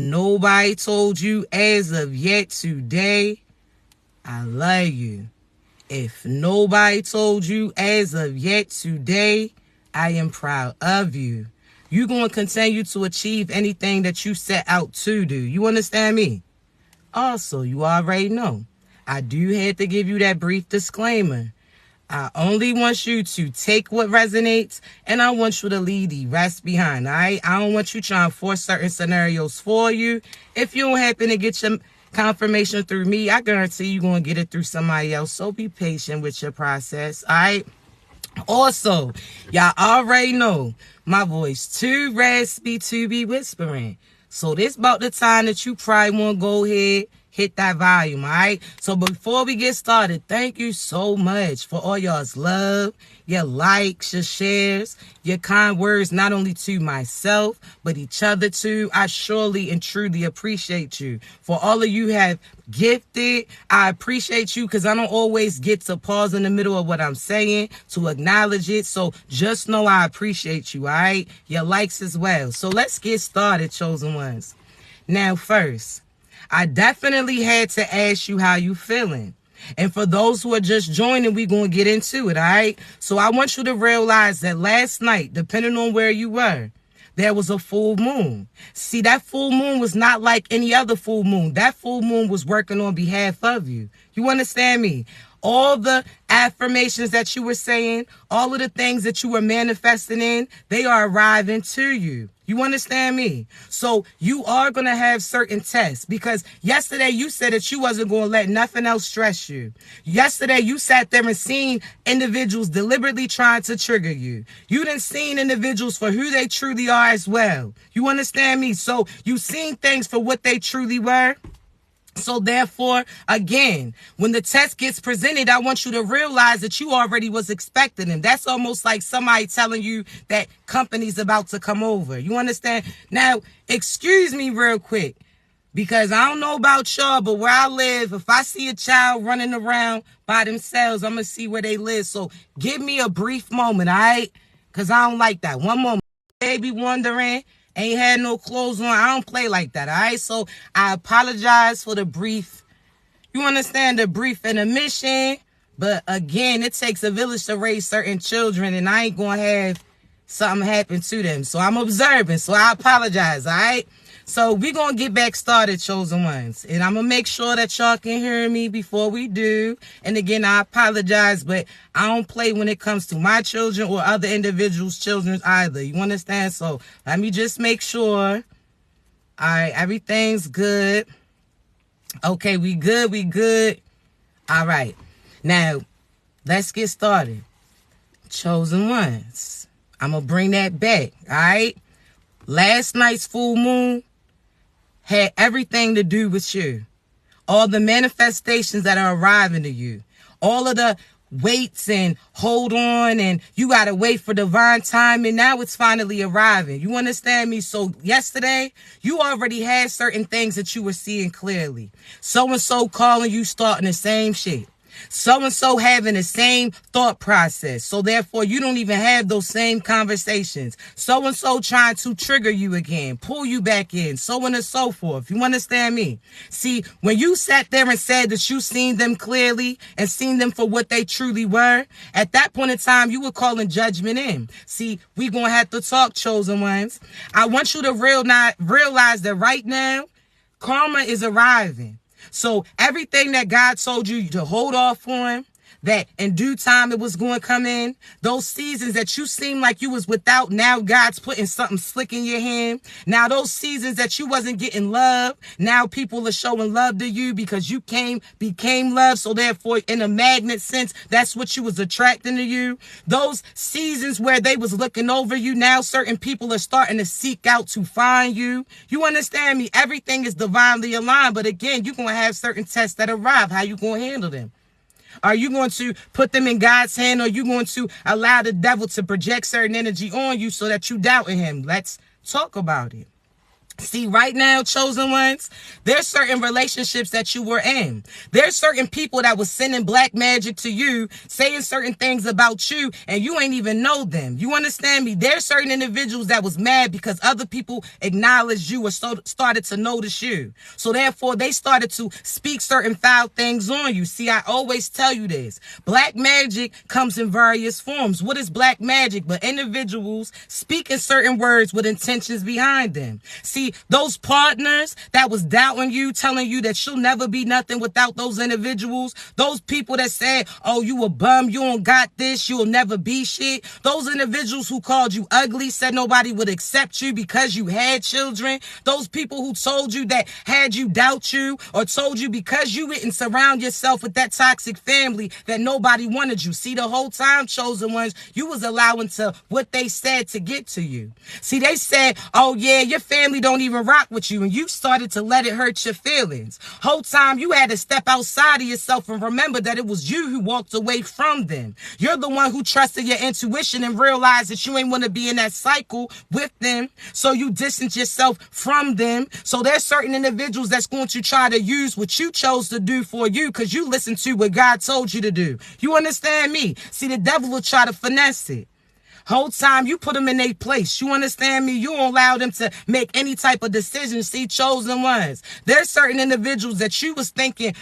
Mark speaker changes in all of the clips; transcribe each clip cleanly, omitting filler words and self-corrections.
Speaker 1: Nobody told you as of yet today, I love you. If nobody told you as of yet today, I am proud of you. You're going to continue to achieve anything that you set out to do. You understand me? Also, you already know, I do have to give you that brief disclaimer. I only want you to take what resonates, and I want you to leave the rest behind, all right? I don't want you trying to force certain scenarios for you. If you don't happen to get your confirmation through me, I guarantee you're going to get it through somebody else. So be patient with your process, all right? Also, y'all already know my voice too raspy to be whispering. So this about the time that you probably want to go ahead, hit that volume, all right? So before we get started, thank you so much for all y'all's love, your likes, your shares, your kind words, not only to myself, but each other too. I surely and truly appreciate you. For all of you have gifted, I appreciate you because I don't always get to pause in the middle of what I'm saying to acknowledge it. So just know I appreciate you, all right? Your likes as well. So let's get started, chosen ones. Now first, I definitely had to ask you how you feeling. And for those who are just joining, we're going to get into it, all right? So I want you to realize that last night, depending on where you were, there was a full moon. See, that full moon was not like any other full moon. That full moon was working on behalf of you. You understand me? All the affirmations that you were saying, all of the things that you were manifesting in, they are arriving to you. You understand me? So you are going to have certain tests because yesterday you said that you wasn't going to let nothing else stress you. Yesterday you sat there and seen individuals deliberately trying to trigger you. You done seen individuals for who they truly are as well. You understand me? So you seen things for what they truly were. So therefore, again, when the test gets presented, I want you to realize that you already was expecting them. That's almost like somebody telling you that company's about to come over. You understand? Now, excuse me real quick, because I don't know about y'all, but where I live, if I see a child running around by themselves, I'm going to see where they live. So give me a brief moment, all right? Because I don't like that. One moment. Baby wondering. Ain't had no clothes on. I don't play like that, all right? So I apologize for the brief, you understand, the brief intermission. But again, it takes a village to raise certain children, and I ain't going to have something happen to them. So I'm observing, so I apologize, all right? So we're going to get back started, chosen ones. And I'm going to make sure that y'all can hear me before we do. And again, I apologize, but I don't play when it comes to my children or other individuals' children either. You understand? So let me just make sure. All right, everything's good. Okay, we good. All right. Now, let's get started. Chosen ones. I'm going to bring that back, all right? Last night's full moon had everything to do with you. All the manifestations that are arriving to you. All of the waits and hold on and you got to wait for divine time, and now it's finally arriving. You understand me? So yesterday, you already had certain things that you were seeing clearly. So-and-so calling you starting the same shit. So-and-so having the same thought process. So therefore, you don't even have those same conversations. So-and-so trying to trigger you again, pull you back in, so on and so forth. You understand me? See, when you sat there and said that you seen them clearly and seen them for what they truly were, at that point in time, you were calling judgment in. See, we gonna have to talk, chosen ones. I want you to realize that right now, karma is arriving. So everything that God told you to hold off on, that in due time it was going to come in, those seasons that you seemed like you was without, now God's putting something slick in your hand. Now those seasons that you wasn't getting love, now people are showing love to you because you became love. So therefore, in a magnet sense, that's what you was attracting to you. Those seasons where they was looking over you, now certain people are starting to seek out to find you. You understand me? Everything is divinely aligned. But again, you're going to have certain tests that arrive. How you going to handle them? Are you going to put them in God's hand, or are you going to allow the devil to project certain energy on you so that you doubt in him? Let's talk about it. See, right now, chosen ones, there's certain relationships that you were in. There's certain people that was sending black magic to you, saying certain things about you, and you ain't even know them. You understand me? There's certain individuals that was mad because other people acknowledged you or started to notice you. So therefore, they started to speak certain foul things on you. See, I always tell you this. Black magic comes in various forms. What is black magic? But individuals speaking certain words with intentions behind them. See, those partners that was doubting you, telling you that you'll never be nothing without those individuals, those people that said, oh, you a bum, you don't got this, you'll never be shit, those individuals who called you ugly, said nobody would accept you because you had children, those people who told you that had you doubt you, or told you because you didn't surround yourself with that toxic family that nobody wanted you. See, the whole time, chosen ones, you was allowing to what they said to get to you. See, they said, oh yeah, your family don't even rock with you, and you started to let it hurt your feelings. Whole time you had to step outside of yourself and remember that it was you who walked away from them. You're the one who trusted your intuition and realized that you ain't want to be in that cycle with them, so you distance yourself from them. So there's certain individuals that's going to try to use what you chose to do for you because you listened to what God told you to do. You understand me? See, the devil will try to finesse it. Whole time you put them in their place. You understand me? You don't allow them to make any type of decision. See, chosen ones. There's certain individuals that you was thinking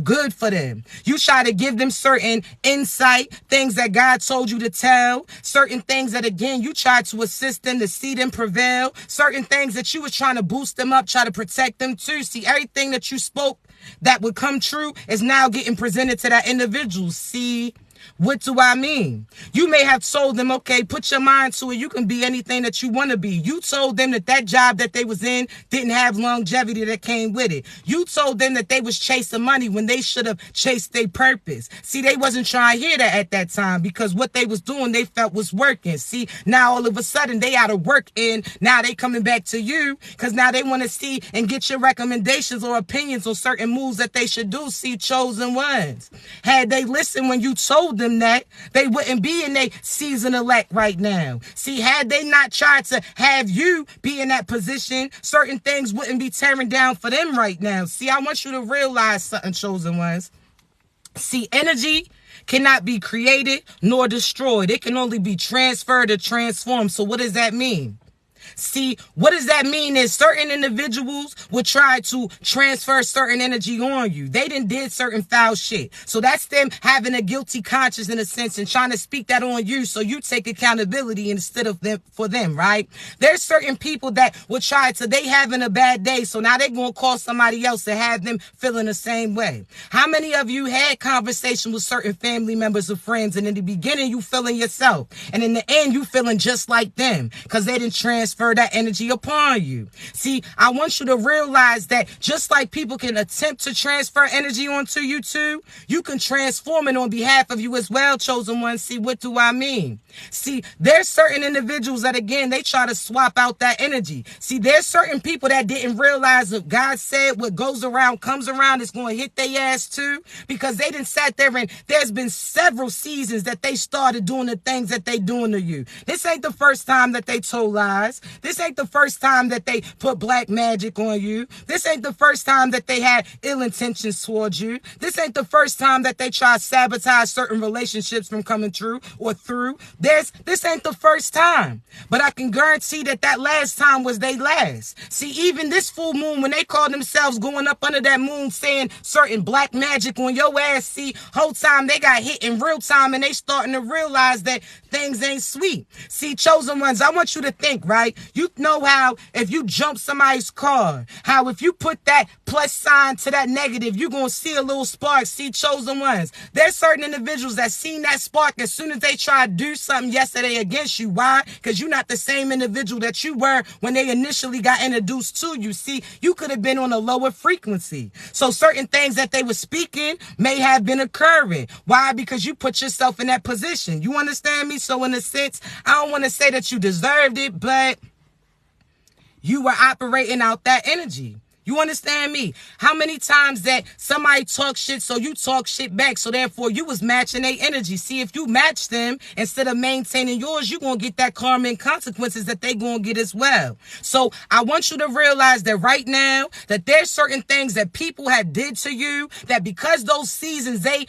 Speaker 1: good for them. You try to give them certain insight, things that God told you to tell, certain things that, again, you try to assist them to see them prevail, certain things that you was trying to boost them up, try to protect them too. See, everything that you spoke that would come true is now getting presented to that individual. See, what do I mean? You may have told them, okay, put your mind to it. You can be anything that you want to be. You told them that that job that they was in didn't have longevity that came with it. You told them that they was chasing money when they should have chased their purpose. See, they wasn't trying to hear that at that time because what they was doing, they felt was working. See, now all of a sudden they out of work and now they coming back to you because now they want to see and get your recommendations or opinions on certain moves that they should do. See, chosen ones. Had they listened when you told them that, they wouldn't be in their season elect right now. See, had they not tried to have you be in that position, certain things wouldn't be tearing down for them right now. See, I want you to realize something, chosen ones. See, energy cannot be created nor destroyed. It can only be transferred or transformed. So what does that mean? See, what does that mean is certain individuals will try to transfer certain energy on you. They did certain foul shit. So that's them having a guilty conscience in a sense and trying to speak that on you so you take accountability instead of them for them, right? There's certain people that will try to, they having a bad day, so now they're going to call somebody else to have them feeling the same way. How many of you had conversation with certain family members or friends and in the beginning you feeling yourself and in the end you feeling just like them because they didn't transfer that energy upon you? See, I want you to realize that just like people can attempt to transfer energy onto you too, you can transform it on behalf of you as well, chosen one. See, what do I mean? See, there's certain individuals that, again, they try to swap out that energy. See, there's certain people that didn't realize that God said what goes around comes around is going to hit their ass too, because they didn't sat there and there's been several seasons that they started doing the things that they doing to you. This ain't the first time that they told lies. This ain't the first time that they put black magic on you. This ain't the first time that they had ill intentions towards you. This ain't the first time that they try to sabotage certain relationships from coming through or through. This ain't the first time. But I can guarantee that that last time was they last. See, even this full moon, when they call themselves going up under that moon saying certain black magic on your ass, see, whole time they got hit in real time and they starting to realize that things ain't sweet. See, chosen ones, I want you to think, right? You know how if you jump somebody's car, how if you put that plus sign to that negative, you're going to see a little spark. See, chosen ones, there's certain individuals that seen that spark as soon as they try to do something yesterday against you. Why? Because you're not the same individual that you were when they initially got introduced to you. See, you could have been on a lower frequency. So certain things that they were speaking may have been occurring. Why? Because you put yourself in that position. You understand me? So in a sense, I don't want to say that you deserved it, but you were operating out that energy. You understand me? How many times that somebody talks shit, so you talk shit back, so therefore you was matching their energy. See, if you match them instead of maintaining yours, you gonna get that karma and consequences that they gonna get as well. So I want you to realize that right now, that there's certain things that people had did to you, that because those seasons, they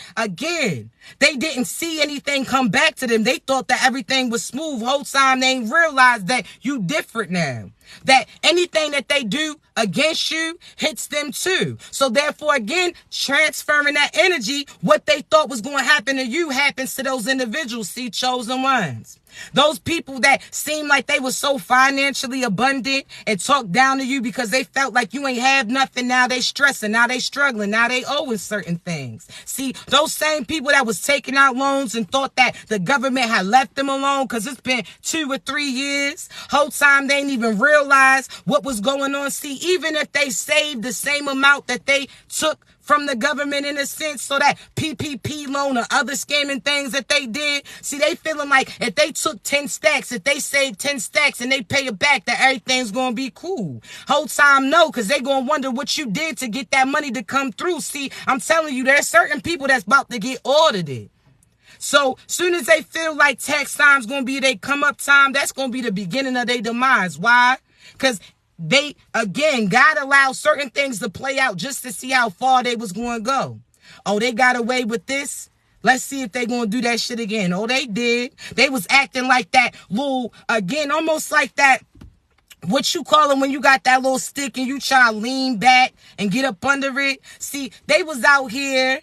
Speaker 1: didn't see anything come back to them. They thought that everything was smooth. Whole time they ain't realized that you different now. That anything that they do against you hits them too. So therefore, again, transferring that energy, what they thought was going to happen to you happens to those individuals. See, chosen ones. Those people that seem like they were so financially abundant and talk down to you because they felt like you ain't have nothing. Now they stressing, now they struggling, now they owing certain things. See, those same people that was taking out loans and thought that the government had left them alone because it's been 2 or 3 years. Whole time they ain't even realize what was going on. See, even if they saved the same amount that they took from the government in a sense, so that PPP loan or other scamming things that they did, see, they feeling like if they took 10 stacks, if they saved 10 stacks and they pay it back, that everything's gonna be cool. Whole time, no, because they gonna wonder what you did to get that money to come through. See, I'm telling you, there's certain people that's about to get audited. So soon as they feel like tax time's gonna be their come up time, that's gonna be the beginning of their demise. Why? Because they, again, God allowed certain things to play out just to see how far they was going to go. Oh, they got away with this? Let's see if they going to do that shit again. Oh, they did. They was acting like that little, again, almost like that, what you call it when you got that little stick and you try to lean back and get up under it. See, they was out here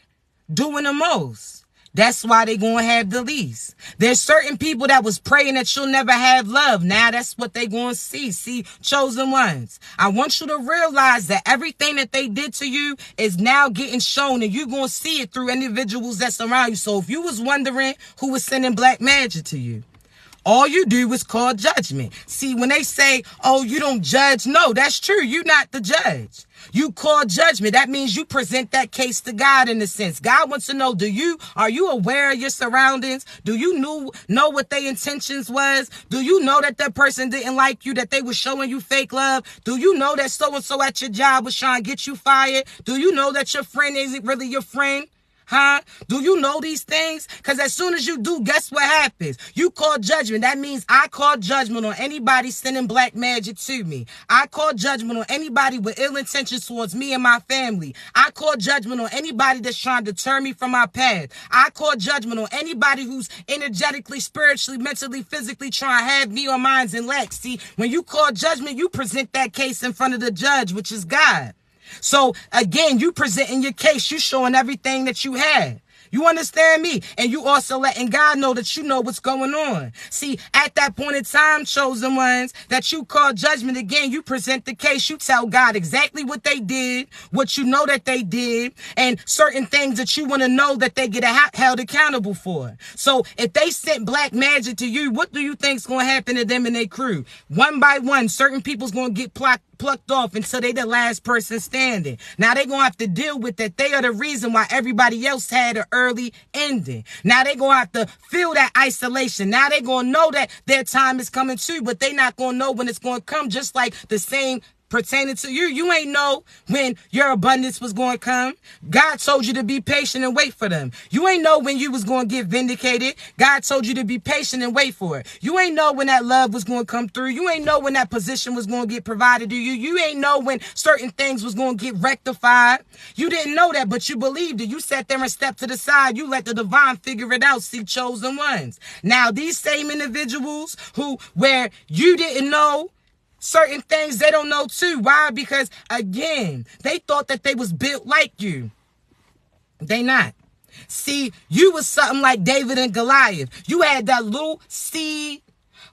Speaker 1: doing the most. That's why they gonna have the least. There's certain people that was praying that you'll never have love. Now that's what they gonna see. See, chosen ones. I want you to realize that everything that they did to you is now getting shown, and you're gonna see it through individuals that's around you. So if you was wondering who was sending black magic to you, all you do is call judgment. See, when they say, oh, you don't judge, no, that's true. You're not the judge. You call judgment. That means you present that case to God in a sense. God wants to know, are you aware of your surroundings? Do you know what their intentions was? Do you know that that person didn't like you, that they were showing you fake love? Do you know that so-and-so at your job was trying to get you fired? Do you know that your friend isn't really your friend? Huh? Do you know these things? Because as soon as you do, guess what happens? You call judgment. That means I call judgment on anybody sending black magic to me. I call judgment on anybody with ill intentions towards me and my family. I call judgment on anybody that's trying to turn me from my path. I call judgment on anybody who's energetically, spiritually, mentally, physically trying to have me or mine's in lack. See, when you call judgment, you present that case in front of the judge, which is God. So again, you presenting your case, you showing everything that you had. You understand me? And you also letting God know that you know what's going on. See, at that point in time, chosen ones, that you call judgment, again, you present the case. You tell God exactly what they did, what you know that they did, and certain things that you want to know that they get held accountable for. So if they sent black magic to you, what do you think's going to happen to them and their crew? One by one, certain people's going to get plucked off until they the last person standing. Now they gonna have to deal with that. They are the reason why everybody else had an early ending. Now they gonna have to feel that isolation. Now they gonna know that their time is coming too, but they not gonna know when it's gonna come. Just like the same pertaining to you. You ain't know when your abundance was going to come. God told you to be patient and wait for them. You ain't know when you was going to get vindicated. God told you to be patient and wait for it. You ain't know when that love was going to come through. You ain't know when that position was going to get provided to you. You ain't know when certain things was going to get rectified. You didn't know that, but you believed it. You sat there and stepped to the side. You let the divine figure it out. See, chosen ones. Now, these same individuals where you didn't know certain things, they don't know too. Why? Because again, they thought that they was built like you. They not. See, you was something like David and Goliath. You had that little seed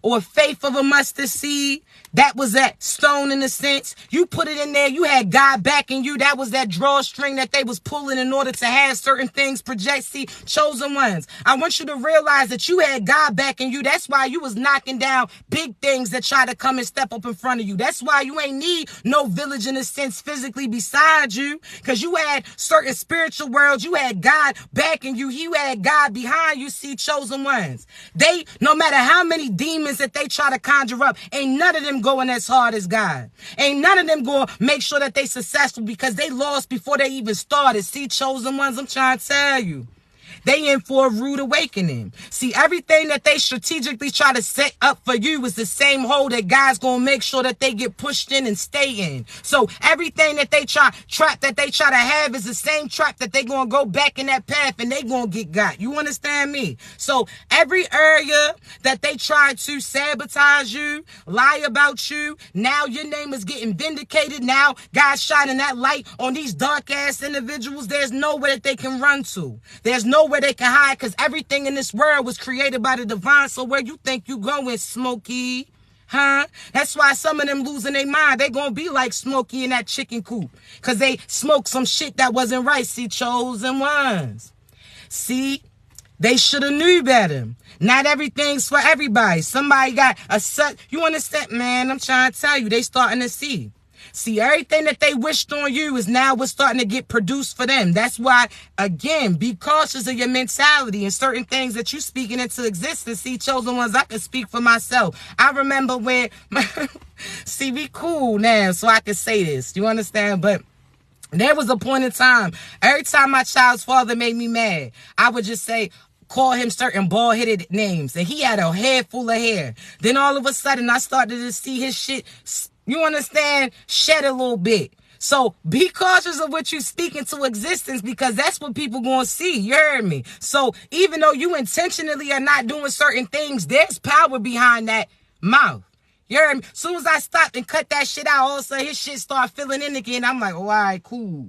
Speaker 1: or faith of a mustard seed. That was that stone in a sense. You put it in there. You had God backing you. That was that drawstring that they was pulling in order to have certain things project. See, chosen ones, I want you to realize that you had God backing you. That's why you was knocking down big things that try to come and step up in front of you. That's why you ain't need no village in a sense physically beside you, because you had certain spiritual worlds. You had God backing you. You had God behind you. See, chosen ones, they, no matter how many demons that they try to conjure up, ain't none of them going as hard as God. Ain't none of them going to make sure that they successful because they lost before they even started. See, chosen ones, I'm trying to tell you. They in for a rude awakening. See, everything that they strategically try to set up for you is the same hole that God's going to make sure that they get pushed in and stay in. So everything that they trap that they try to have is the same trap that they going to go back in that path and they going to get got. You understand me? So every area that they try to sabotage you, lie about you, now your name is getting vindicated. Now God's shining that light on these dark ass individuals. There's nowhere that they can run to. There's nowhere they can hide because everything in this world was created by the divine. So where you think you going, Smokey? Huh? That's why some of them losing their mind. They gonna be like Smokey in that chicken coop because they smoked some shit that wasn't right. See, chosen ones. See, they should have knew better. Not everything's for everybody. Somebody got a set. You understand, man? I'm trying to tell you, they starting to see. See, everything that they wished on you is now what's starting to get produced for them. That's why, again, be cautious of your mentality and certain things that you speaking into existence. See, chosen ones, I can speak for myself. I remember when, see, we cool now, so I can say this. You understand? But there was a point in time, every time my child's father made me mad, I would just say, call him certain bald-headed names. And he had a head full of hair. Then all of a sudden, I started to see his shit, you understand, shed a little bit. So be cautious of what you speak into existence because that's what people going to see. You heard me? So even though you intentionally are not doing certain things, there's power behind that mouth. You heard me? As soon as I stopped and cut that shit out, all of a sudden his shit start filling in again. I'm like, oh, all right, cool.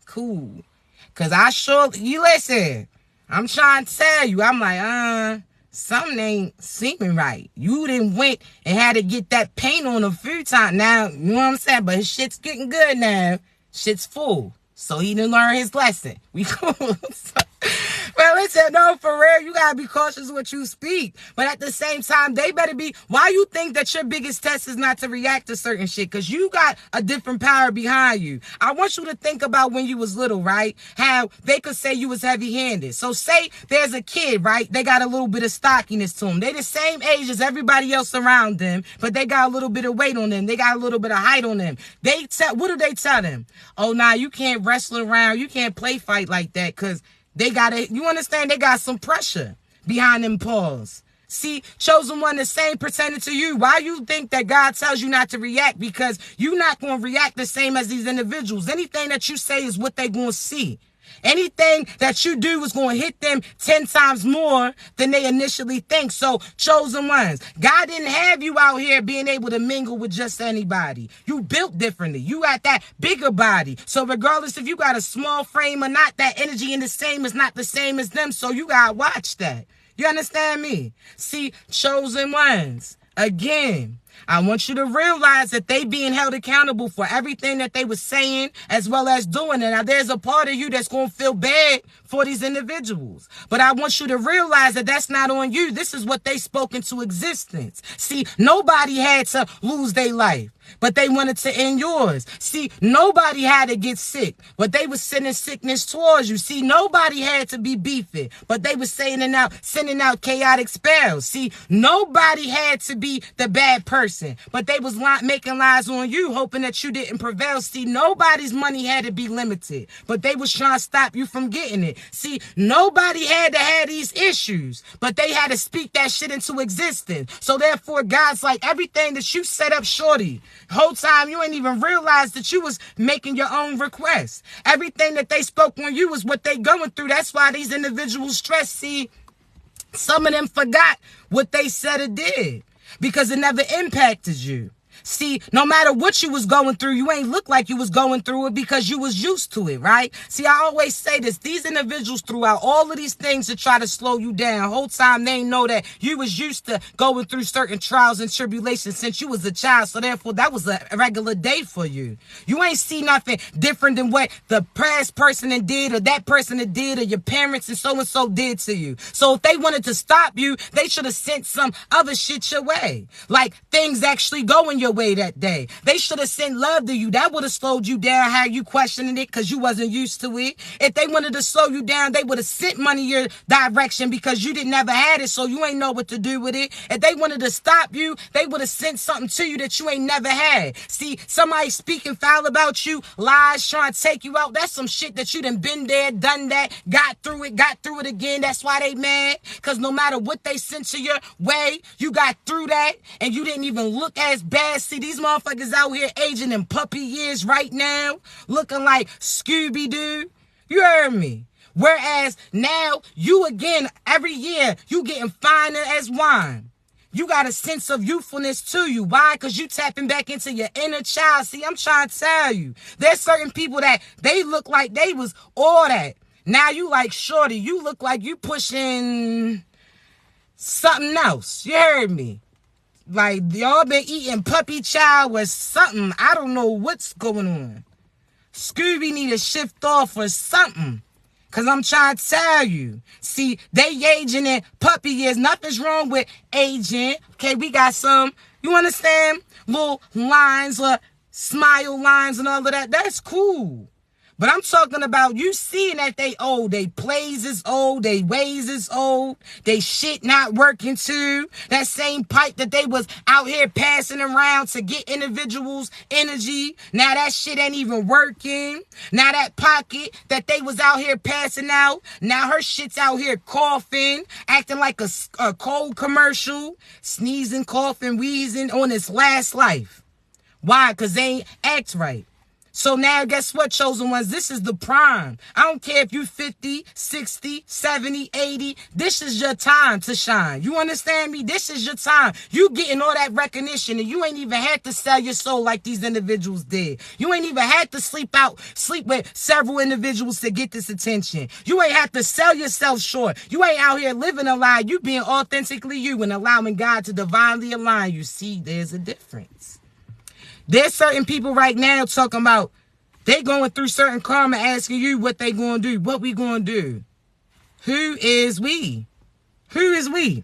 Speaker 1: Because you listen, I'm trying to tell you, I'm like, something ain't seeming right. You done went and had to get that paint on a few times. Now, you know what I'm saying? But his shit's getting good now. Shit's full. So he didn't learn his lesson. We cool. Well, listen, no, for real, you gotta be cautious what you speak. But at the same time, they better be. Why you think that your biggest test is not to react to certain shit? Because you got a different power behind you. I want you to think about when you was little, right? How they could say you was heavy-handed. So say there's a kid, right? They got a little bit of stockiness to them. They the same age as everybody else around them, but they got a little bit of weight on them. They got a little bit of height on them. What do they tell them? Oh, nah, you can't wrestle around. You can't play fight like that because they got it. You understand? They got some pressure behind them paws. See, chosen one, the same pertaining to you. Why you think that God tells you not to react? Because you're not going to react the same as these individuals. Anything that you say is what they're going to see. Anything that you do is going to hit them 10 times more than they initially think. So, chosen ones, God didn't have you out here being able to mingle with just anybody. You built differently. You got that bigger body. So, regardless if you got a small frame or not, that energy in the same is not the same as them. So, you got to watch that. You understand me? See, chosen ones, again, I want you to realize that they being held accountable for everything that they were saying as well as doing it. Now, there's a part of you that's going to feel bad for these individuals. But I want you to realize that that's not on you. This is what they spoke into existence. See, nobody had to lose their life, but they wanted to end yours. See, nobody had to get sick, but they were sending sickness towards you. See, nobody had to be beefing, but they were sending out chaotic spells. See, nobody had to be the bad person, but they was making lies on you, hoping that you didn't prevail. See, nobody's money had to be limited, but they was trying to stop you from getting it. See, nobody had to have these issues, but they had to speak that shit into existence. So therefore, God's like, everything that you set up, shorty, whole time you ain't even realized that you was making your own requests. Everything that they spoke on you was what they going through. That's why these individuals stress. See, some of them forgot what they said or did because it never impacted you. See, no matter what you was going through, you ain't look like you was going through it because you was used to it, right? See, I always say this. These individuals throughout all of these things to try to slow you down. Whole time they ain't know that you was used to going through certain trials and tribulations since you was a child. So therefore, that was a regular day for you. You ain't see nothing different than what the past person that did or that person that did or your parents and so did to you. So if they wanted to stop you, they should have sent some other shit your way. Like things actually going your your way that day. They should have sent love to you. That would have slowed you down, how you questioning it because you wasn't used to it. If they wanted to slow you down, they would have sent money your direction because you didn't never had it, so you ain't know what to do with it. If they wanted to stop you, they would have sent something to you that you ain't never had. See, somebody speaking foul about you, lies, trying to take you out, that's some shit that you done been there, done that, got through it again. That's why they mad, because no matter what they sent to your way, you got through that, and you didn't even look as bad. See, these motherfuckers out here aging in puppy years right now, looking like Scooby-Doo. You heard me. Whereas now, you again, every year, you getting finer as wine. You got a sense of youthfulness to you. Why? Because you tapping back into your inner child. See, I'm trying to tell you. There's certain people that they look like they was all that. Now you like shorty. You look like you pushing something else. You heard me. Like, y'all been eating puppy chow with something. I don't know what's going on. Scooby need to shift off or something. Because I'm trying to tell you. See, they aging in puppy years. Nothing's wrong with aging. Okay, we got some, you understand? Little lines or smile lines and all of that. That's cool. But I'm talking about you seeing that they old. They plays is old. They ways is old. They shit not working too. That same pipe that they was out here passing around to get individuals' energy. Now that shit ain't even working. Now that pocket that they was out here passing out. Now her shit's out here coughing. Acting like a cold commercial. Sneezing, coughing, wheezing on its last life. Why? Because they ain't act right. So now, guess what, chosen ones? This is the prime. I don't care if you 50, 60, 70, 80. This is your time to shine. You understand me? This is your time. You getting all that recognition, and you ain't even had to sell your soul like these individuals did. You ain't even had to sleep with several individuals to get this attention. You ain't have to sell yourself short. You ain't out here living a lie. You being authentically you and allowing God to divinely align you. See, there's a difference. There's certain people right now talking about they going through certain karma, asking you what they going to do. What we going to do? Who is we? Who is we?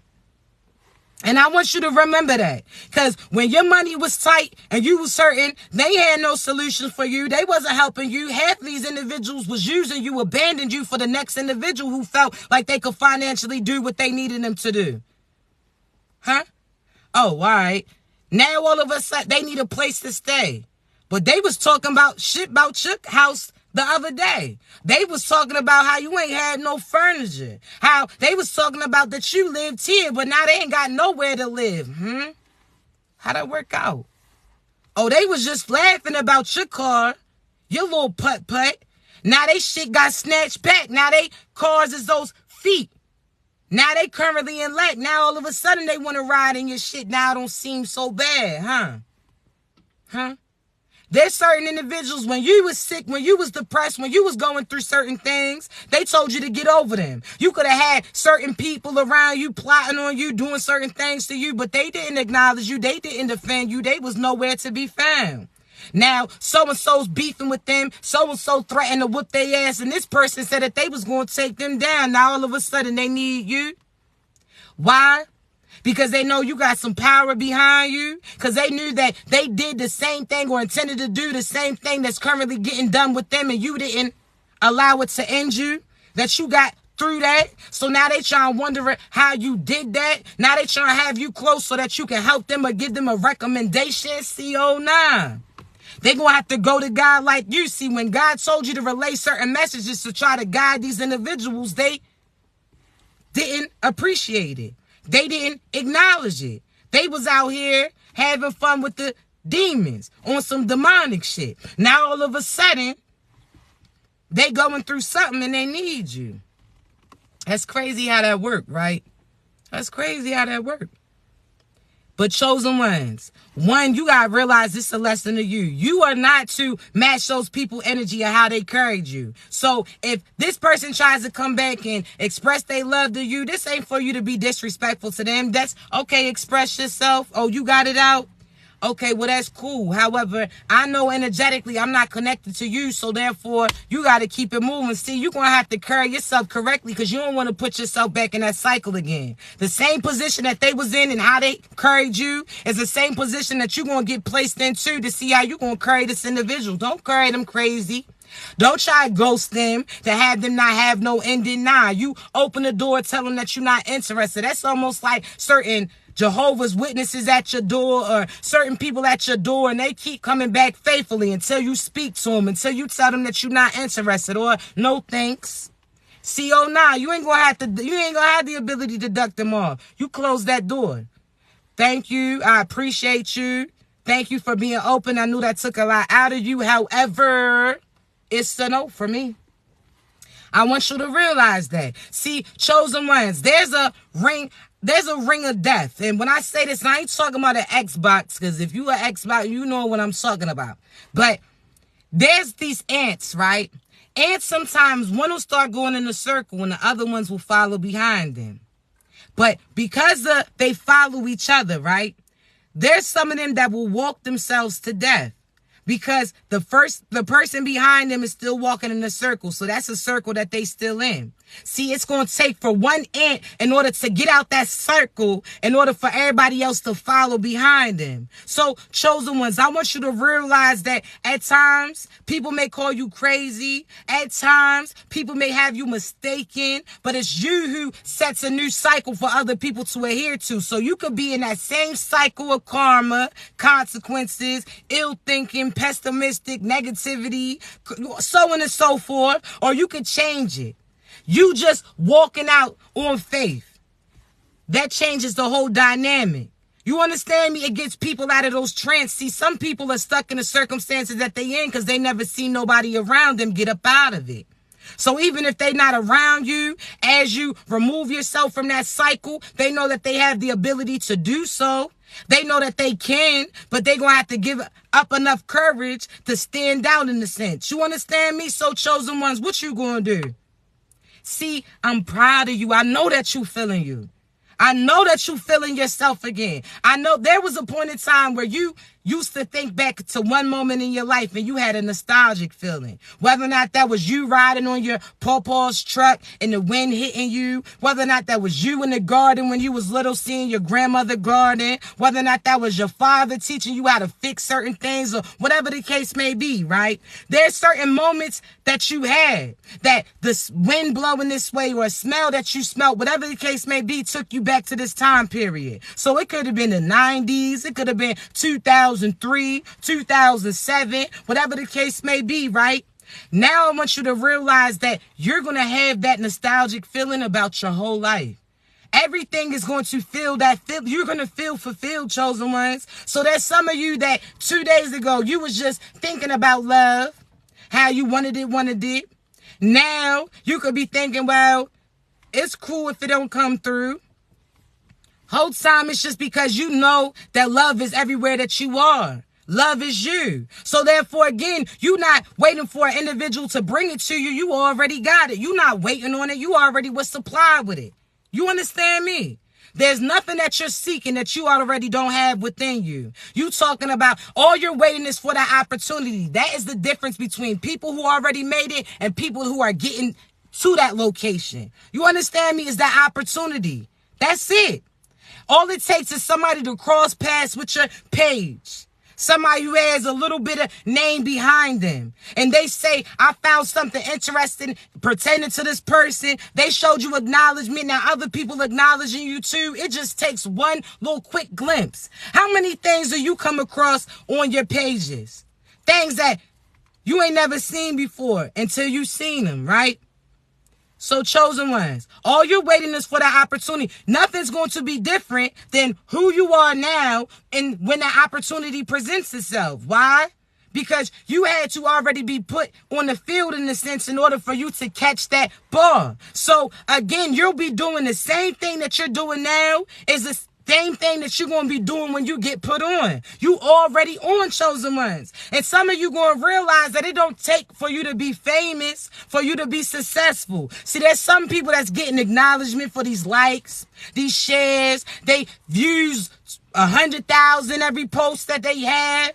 Speaker 1: And I want you to remember that. Because when your money was tight and you was hurting, they had no solutions for you. They wasn't helping you. Half of these individuals was using you, abandoned you for the next individual who felt like they could financially do what they needed them to do. Huh? Oh, all right. Now all of a sudden they need a place to stay. But they was talking about shit about your house the other day. They was talking about how you ain't had no furniture. How they was talking about that you lived here, but now they ain't got nowhere to live. How'd that work out? Oh, they was just laughing about your car, your little putt-putt. Now they shit got snatched back. Now they cars is those feet. Now they currently in lack. Now all of a sudden they want to ride in your shit. Now it don't seem so bad, huh? There's certain individuals, when you was sick, when you was depressed, when you was going through certain things, they told you to get over them. You could have had certain people around you plotting on you, doing certain things to you, but they didn't acknowledge you. They didn't defend you. They was nowhere to be found. Now, so-and-so's beefing with them. So-and-so threatened to whoop their ass. And this person said that they was going to take them down. Now, all of a sudden, they need you. Why? Because they know you got some power behind you. Because they knew that they did the same thing or intended to do the same thing that's currently getting done with them. And you didn't allow it to end you. That you got through that. So now they trying to wonder how you did that. Now they trying to have you close so that you can help them or give them a recommendation. See, oh, nah. They're going to have to go to God like you. See, when God told you to relay certain messages to try to guide these individuals, they didn't appreciate it. They didn't acknowledge it. They was out here having fun with the demons on some demonic shit. Now, all of a sudden, they going through something and they need you. That's crazy how that worked, right? That's crazy how that worked. But chosen ones, one, you got to realize this is a lesson to you. You are not to match those people's energy or how they carried you. So if this person tries to come back and express their love to you, this ain't for you to be disrespectful to them. That's okay. Express yourself. Oh, you got it out. Okay, well, that's cool. However, I know energetically I'm not connected to you, so therefore you got to keep it moving. See, you're going to have to carry yourself correctly because you don't want to put yourself back in that cycle again. The same position that they was in and how they carried you is the same position that you're going to get placed into to see how you're going to carry this individual. Don't carry them crazy. Don't try to ghost them to have them not have no ending. Nah, you open the door, tell them that you're not interested. That's almost like certain Jehovah's Witnesses at your door or certain people at your door, and they keep coming back faithfully until you speak to them, until you tell them that you're not interested or no thanks. See, oh nah, you ain't gonna have the ability to duck them off. You close that door. Thank you. I appreciate you. Thank you for being open. I knew that took a lot out of you. However, it's a no for me. I want you to realize that. See, chosen ones, there's a ring of death. And when I say this, I ain't talking about an Xbox, because if you an Xbox, you know what I'm talking about. But there's these ants, right? Ants sometimes, one will start going in a circle and the other ones will follow behind them. But because they follow each other, right? There's some of them that will walk themselves to death. Because the person behind them is still walking in a circle. So that's a circle that they still in. See, it's going to take for one ant in order to get out that circle in order for everybody else to follow behind them. So, chosen ones, I want you to realize that at times, people may call you crazy. At times, people may have you mistaken. But it's you who sets a new cycle for other people to adhere to. So you could be in that same cycle of karma, consequences, ill thinking, pessimistic, negativity, so on and so forth. Or you could change it. You just walking out on faith. That changes the whole dynamic. You understand me? It gets people out of those trance. See, some people are stuck in the circumstances that they in because they never see nobody around them get up out of it. So even if they're not around you, as you remove yourself from that cycle, they know that they have the ability to do so. They know that they can, but they're going to have to give up enough courage to stand out in a sense. You understand me? So, chosen ones, what you going to do? See, I'm proud of you. I know that you feeling you. I know that you feeling yourself again. I know there was a point in time where you used to think back to one moment in your life and you had a nostalgic feeling. Whether or not that was you riding on your pawpaw's truck and the wind hitting you. Whether or not that was you in the garden when you was little seeing your grandmother garden. Whether or not that was your father teaching you how to fix certain things or whatever the case may be, right? There's certain moments that you had that the wind blowing this way or a smell that you smelled, whatever the case may be, took you back to this time period. So it could have been the 90s. It could have been 2003, 2007, whatever the case may be, right? Now I want you to realize that you're going to have that nostalgic feeling about your whole life. Everything is going to feel that feel. You're going to feel fulfilled, chosen ones. So there's some of you that 2 days ago, you was just thinking about love, how you wanted it. Now you could be thinking, well, it's cool if it don't come through. Whole time it's just because you know that love is everywhere that you are. Love is you. So therefore, again, you're not waiting for an individual to bring it to you. You already got it. You're not waiting on it. You already was supplied with it. You understand me? There's nothing that you're seeking that you already don't have within you. You talking about all you're waiting is for that opportunity. That is the difference between people who already made it and people who are getting to that location. You understand me? Is that opportunity. That's it. All it takes is somebody to cross paths with your page. Somebody who has a little bit of name behind them. And they say, I found something interesting pertaining to this person. They showed you acknowledgement. Now other people acknowledging you too. It just takes one little quick glimpse. How many things do you come across on your pages? Things that you ain't never seen before until you seen them, right? So chosen ones, all you're waiting is for that opportunity. Nothing's going to be different than who you are now and when that opportunity presents itself. Why? Because you had to already be put on the field in a sense in order for you to catch that ball. So again, you'll be doing the same thing that you're doing now is Same thing that you're going to be doing when you get put on. You already on Chosen Ones. And some of you going to realize that it don't take for you to be famous, for you to be successful. See, there's some people that's getting acknowledgement for these likes, these shares. They views 100,000 every post that they have.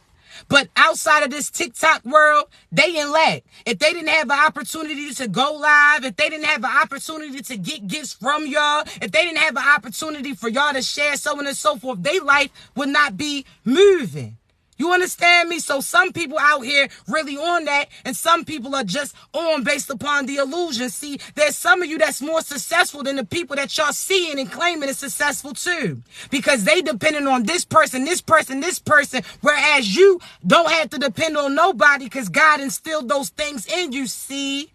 Speaker 1: But outside of this TikTok world, they in lack. If they didn't have an opportunity to go live, if they didn't have an opportunity to get gifts from y'all, if they didn't have an opportunity for y'all to share so on and so forth, their life would not be moving. You understand me? So some people out here really on that, and some people are just on based upon the illusion. See, there's some of you that's more successful than the people that y'all seeing and claiming is successful too. Because they depending on this person, this person, this person, whereas you don't have to depend on nobody because God instilled those things in you, see?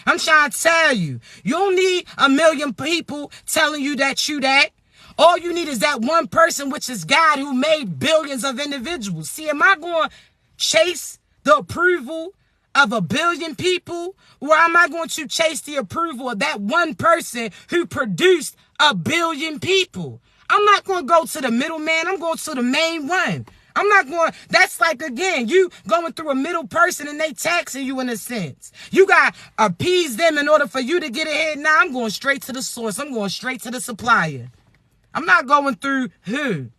Speaker 1: I'm trying to tell you, you don't need a million people telling you that you that. All you need is that one person, which is God, who made billions of individuals. See, am I going to chase the approval of a billion people? Or am I going to chase the approval of that one person who produced a billion people? I'm not going to go to the middleman. I'm going to the main one. I'm not going, that's like, again, you going through a middle person and they taxing you in a sense. You got to appease them in order for you to get ahead. Now I'm going straight to the source. I'm going straight to the supplier. I'm not going through who?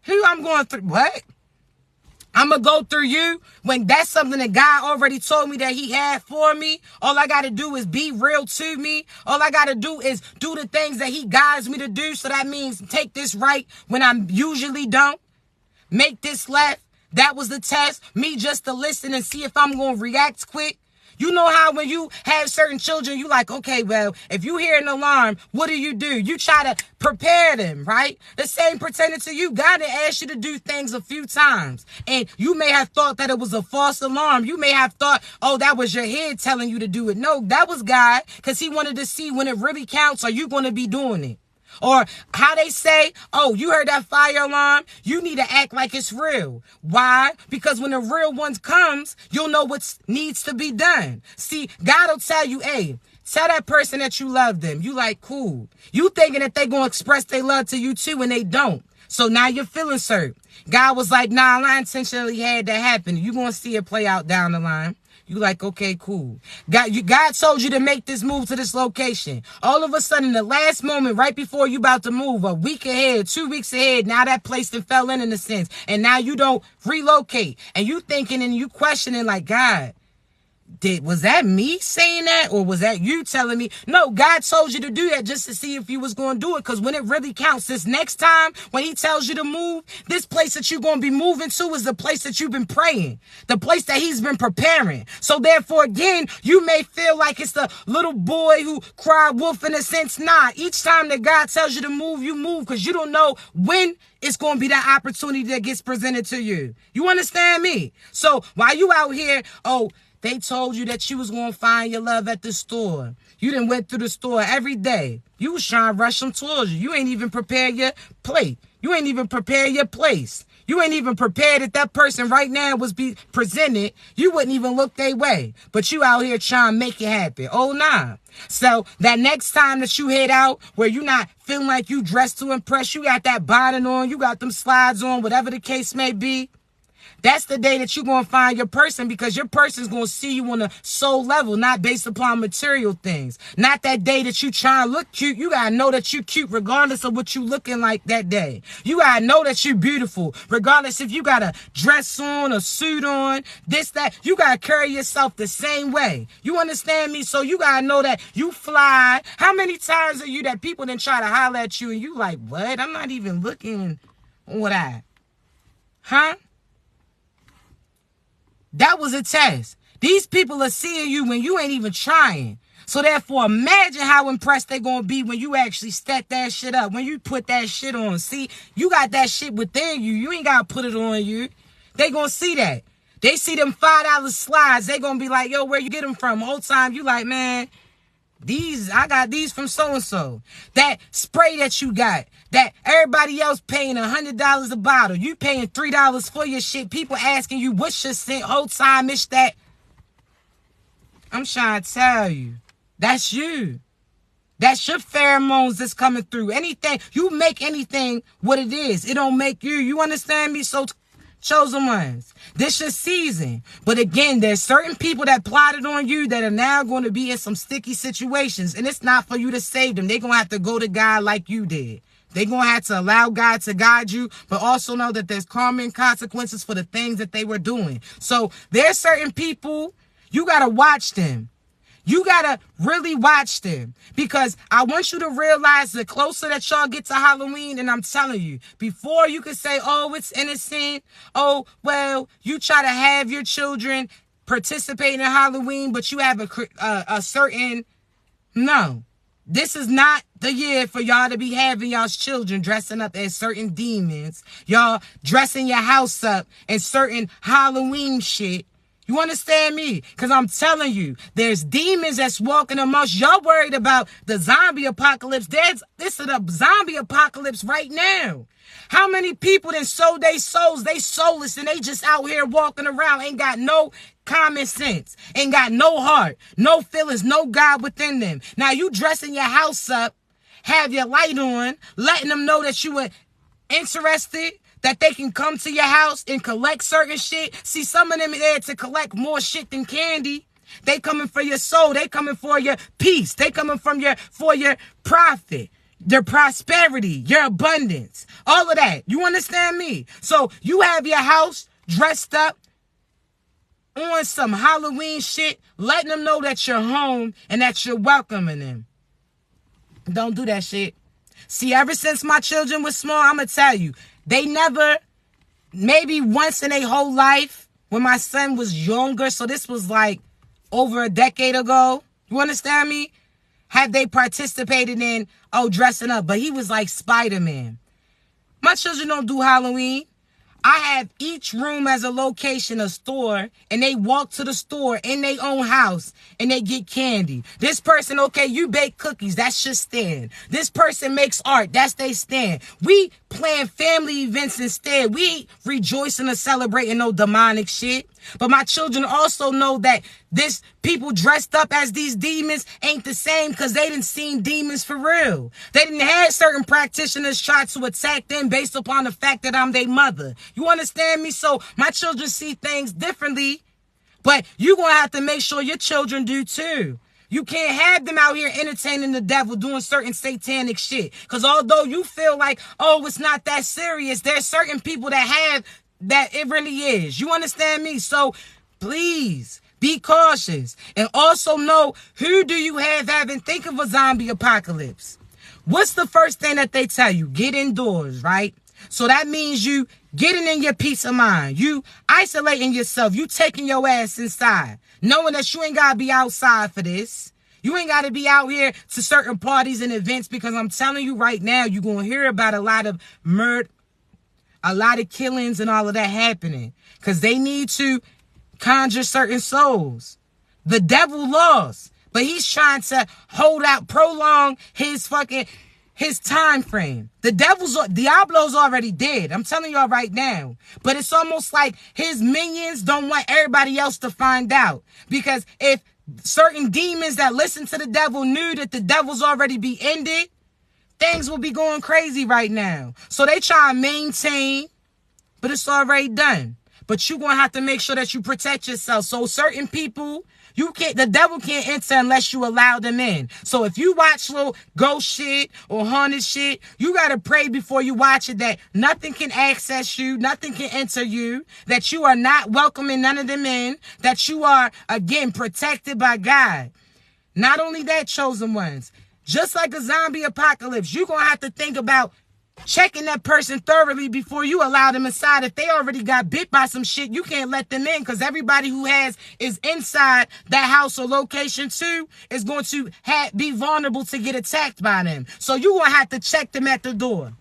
Speaker 1: Who I'm going through? What? I'm going to go through you when that's something that God already told me that he had for me. All I got to do is be real to me. All I got to do is do the things that he guides me to do. So that means take this right when I usually don't. Make this left. That was the test. Me just to listen and see if I'm going to react quick. You know how when you have certain children, you like, okay, well, if you hear an alarm, what do? You try to prepare them, right? The same pertaining to you. God had asked you to do things a few times. And you may have thought that it was a false alarm. You may have thought, oh, that was your head telling you to do it. No, that was God, because he wanted to see when it really counts, are you going to be doing it? Or how they say, oh, you heard that fire alarm? You need to act like it's real. Why? Because when the real one comes, you'll know what needs to be done. See, God will tell you, hey, tell that person that you love them. You like, cool. You thinking that they going to express their love to you too, and they don't. So now you're feeling certain. God was like, nah, I intentionally had that happen. You're going to see it play out down the line. You like, okay, cool. God told you to make this move to this location. All of a sudden, the last moment, right before you about to move, a week ahead, 2 weeks ahead, now that place that fell in a sense. And now you don't relocate. And you thinking and you questioning like, God, was that me saying that, or was that you telling me? No, God told you to do that just to see if you was going to do it. Because when it really counts, this next time when he tells you to move, this place that you're going to be moving to is the place that you've been praying, the place that he's been preparing. So therefore, again, you may feel like it's the little boy who cried wolf in a sense. Nah, each time that God tells you to move, you move, because you don't know when it's going to be that opportunity that gets presented to you. You understand me? So while you out here, oh, they told you that you was going to find your love at the store. You done went through the store every day. You was trying to rush them towards you. You ain't even prepared your plate. You ain't even prepared your place. You ain't even prepared that that person right now was be presented. You wouldn't even look their way. But you out here trying to make it happen. Oh, nah. So that next time that you head out where you not feeling like you dressed to impress, you got that bonnet on, you got them slides on, whatever the case may be. That's the day that you're going to find your person, because your person's going to see you on a soul level, not based upon material things. Not that day that you try to look cute. You got to know that you're cute regardless of what you looking like that day. You got to know that you're beautiful regardless if you got a dress on, a suit on, this, that. You got to carry yourself the same way. You understand me? So you got to know that you fly. How many times are you that people then try to holler at you and you like, what? I'm not even looking on that. Huh? That was a test. These people are seeing you when you ain't even trying. So therefore, imagine how impressed they're going to be when you actually stack that shit up, when you put that shit on. See, you got that shit within you. You ain't got to put it on you. They going to see that. They see them $5 slides. They going to be like, yo, where you get them from? The whole time you like, man, I got these from so-and-so. That spray that you got, that everybody else paying $100 a bottle. You paying $3 for your shit. People asking you, what's your scent? Whole time it's that. I'm trying to tell you, that's you. That's your pheromones that's coming through. Anything, you make anything what it is. It don't make you. You understand me? So, chosen ones, this your season. But again, there's certain people that plotted on you that are now going to be in some sticky situations. And it's not for you to save them. They're going to have to go to God like you did. They're going to have to allow God to guide you, but also know that there's karma and consequences for the things that they were doing. So there's certain people, you got to watch them. You got to really watch them, because I want you to realize the closer that y'all get to Halloween, and I'm telling you, before you can say, oh, it's innocent. Oh, well, you try to have your children participate in Halloween, but you have a certain, no. This is not the year for y'all to be having y'all's children dressing up as certain demons. Y'all dressing your house up in certain Halloween shit. You understand me? Because I'm telling you, there's demons that's walking amongst. Y'all worried about the zombie apocalypse. This is a zombie apocalypse right now. How many people that sold their souls, they soulless, and they just out here walking around, ain't got no common sense, ain't got no heart, no feelings, no God within them. Now you dressing your house up, have your light on, letting them know that you were interested, that they can come to your house and collect certain shit. See, some of them there to collect more shit than candy. They coming for your soul. They coming for your peace. They coming for your profit, their prosperity, your abundance, all of that. You understand me? So you have your house dressed up on some Halloween shit, letting them know that you're home and that you're welcoming them. Don't do that shit. See, ever since my children was small, I'm going to tell you, they never, maybe once in their whole life, when my son was younger, so this was like over a decade ago, you understand me? Have they participated in, dressing up? But he was like Spider-Man. My children don't do Halloween. I have each room as a location, a store, and they walk to the store in their own house and they get candy. This person, okay, you bake cookies, that's your stand. This person makes art, that's their stand. We plan family events instead. We ain't rejoicing or celebrating no demonic shit. But my children also know that this people dressed up as these demons ain't the same, because they didn't seen demons for real. They didn't have certain practitioners try to attack them based upon the fact that I'm their mother. You understand me? So my children see things differently, but you're going to have to make sure your children do too. You can't have them out here entertaining the devil, doing certain satanic shit. Because although you feel like, oh, it's not that serious, there's certain people that have that it really is. You understand me? So please be cautious, and also know, who do you have having think of a zombie apocalypse? What's the first thing that they tell you? Get indoors, right? So that means you getting in your peace of mind. You isolating yourself. You taking your ass inside, knowing that you ain't got to be outside for this. You ain't got to be out here to certain parties and events, because I'm telling you right now, you're going to hear about a lot of murder, a lot of killings and all of that happening, because they need to conjure certain souls. The devil lost, but he's trying to prolong his time frame. Diablo's already dead. I'm telling y'all right now. But it's almost like his minions don't want everybody else to find out, because if certain demons that listen to the devil knew that the devil's already be ended, things will be going crazy right now. So they try to maintain, but it's already done. But you're going to have to make sure that you protect yourself. So certain people, the devil can't enter unless you allow them in. So if you watch little ghost shit or haunted shit, you got to pray before you watch it that nothing can access you, nothing can enter you, that you are not welcoming none of them in, that you are, again, protected by God. Not only that, chosen ones, just like a zombie apocalypse, you're going to have to think about checking that person thoroughly before you allow them inside. If they already got bit by some shit, you can't let them in, because everybody who is inside that house or location too is going to be vulnerable to get attacked by them. So you're going to have to check them at the door.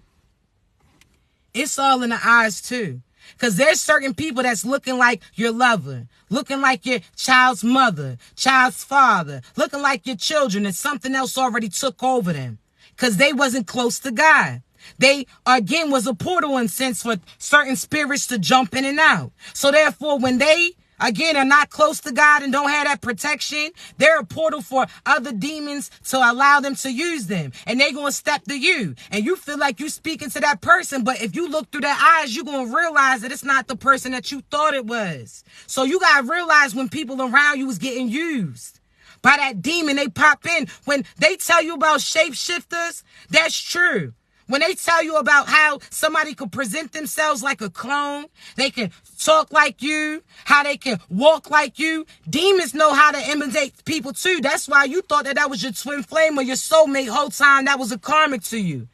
Speaker 1: It's all in the eyes too. Because there's certain people that's looking like your lover, looking like your child's mother, child's father, looking like your children, and something else already took over them because they wasn't close to God. They, again, was a portal in sense for certain spirits to jump in and out. So therefore, when they again, are not close to God and don't have that protection, they're a portal for other demons to allow them to use them. And they're going to step to you. And you feel like you speaking to that person. But if you look through their eyes, you're going to realize that it's not the person that you thought it was. So you got to realize when people around you is getting used by that demon, they pop in. When they tell you about shapeshifters, that's true. When they tell you about how somebody could present themselves like a clone, they can talk like you, how they can walk like you. Demons know how to imitate people too. That's why you thought that was your twin flame or your soulmate whole time. That was a karmic to you.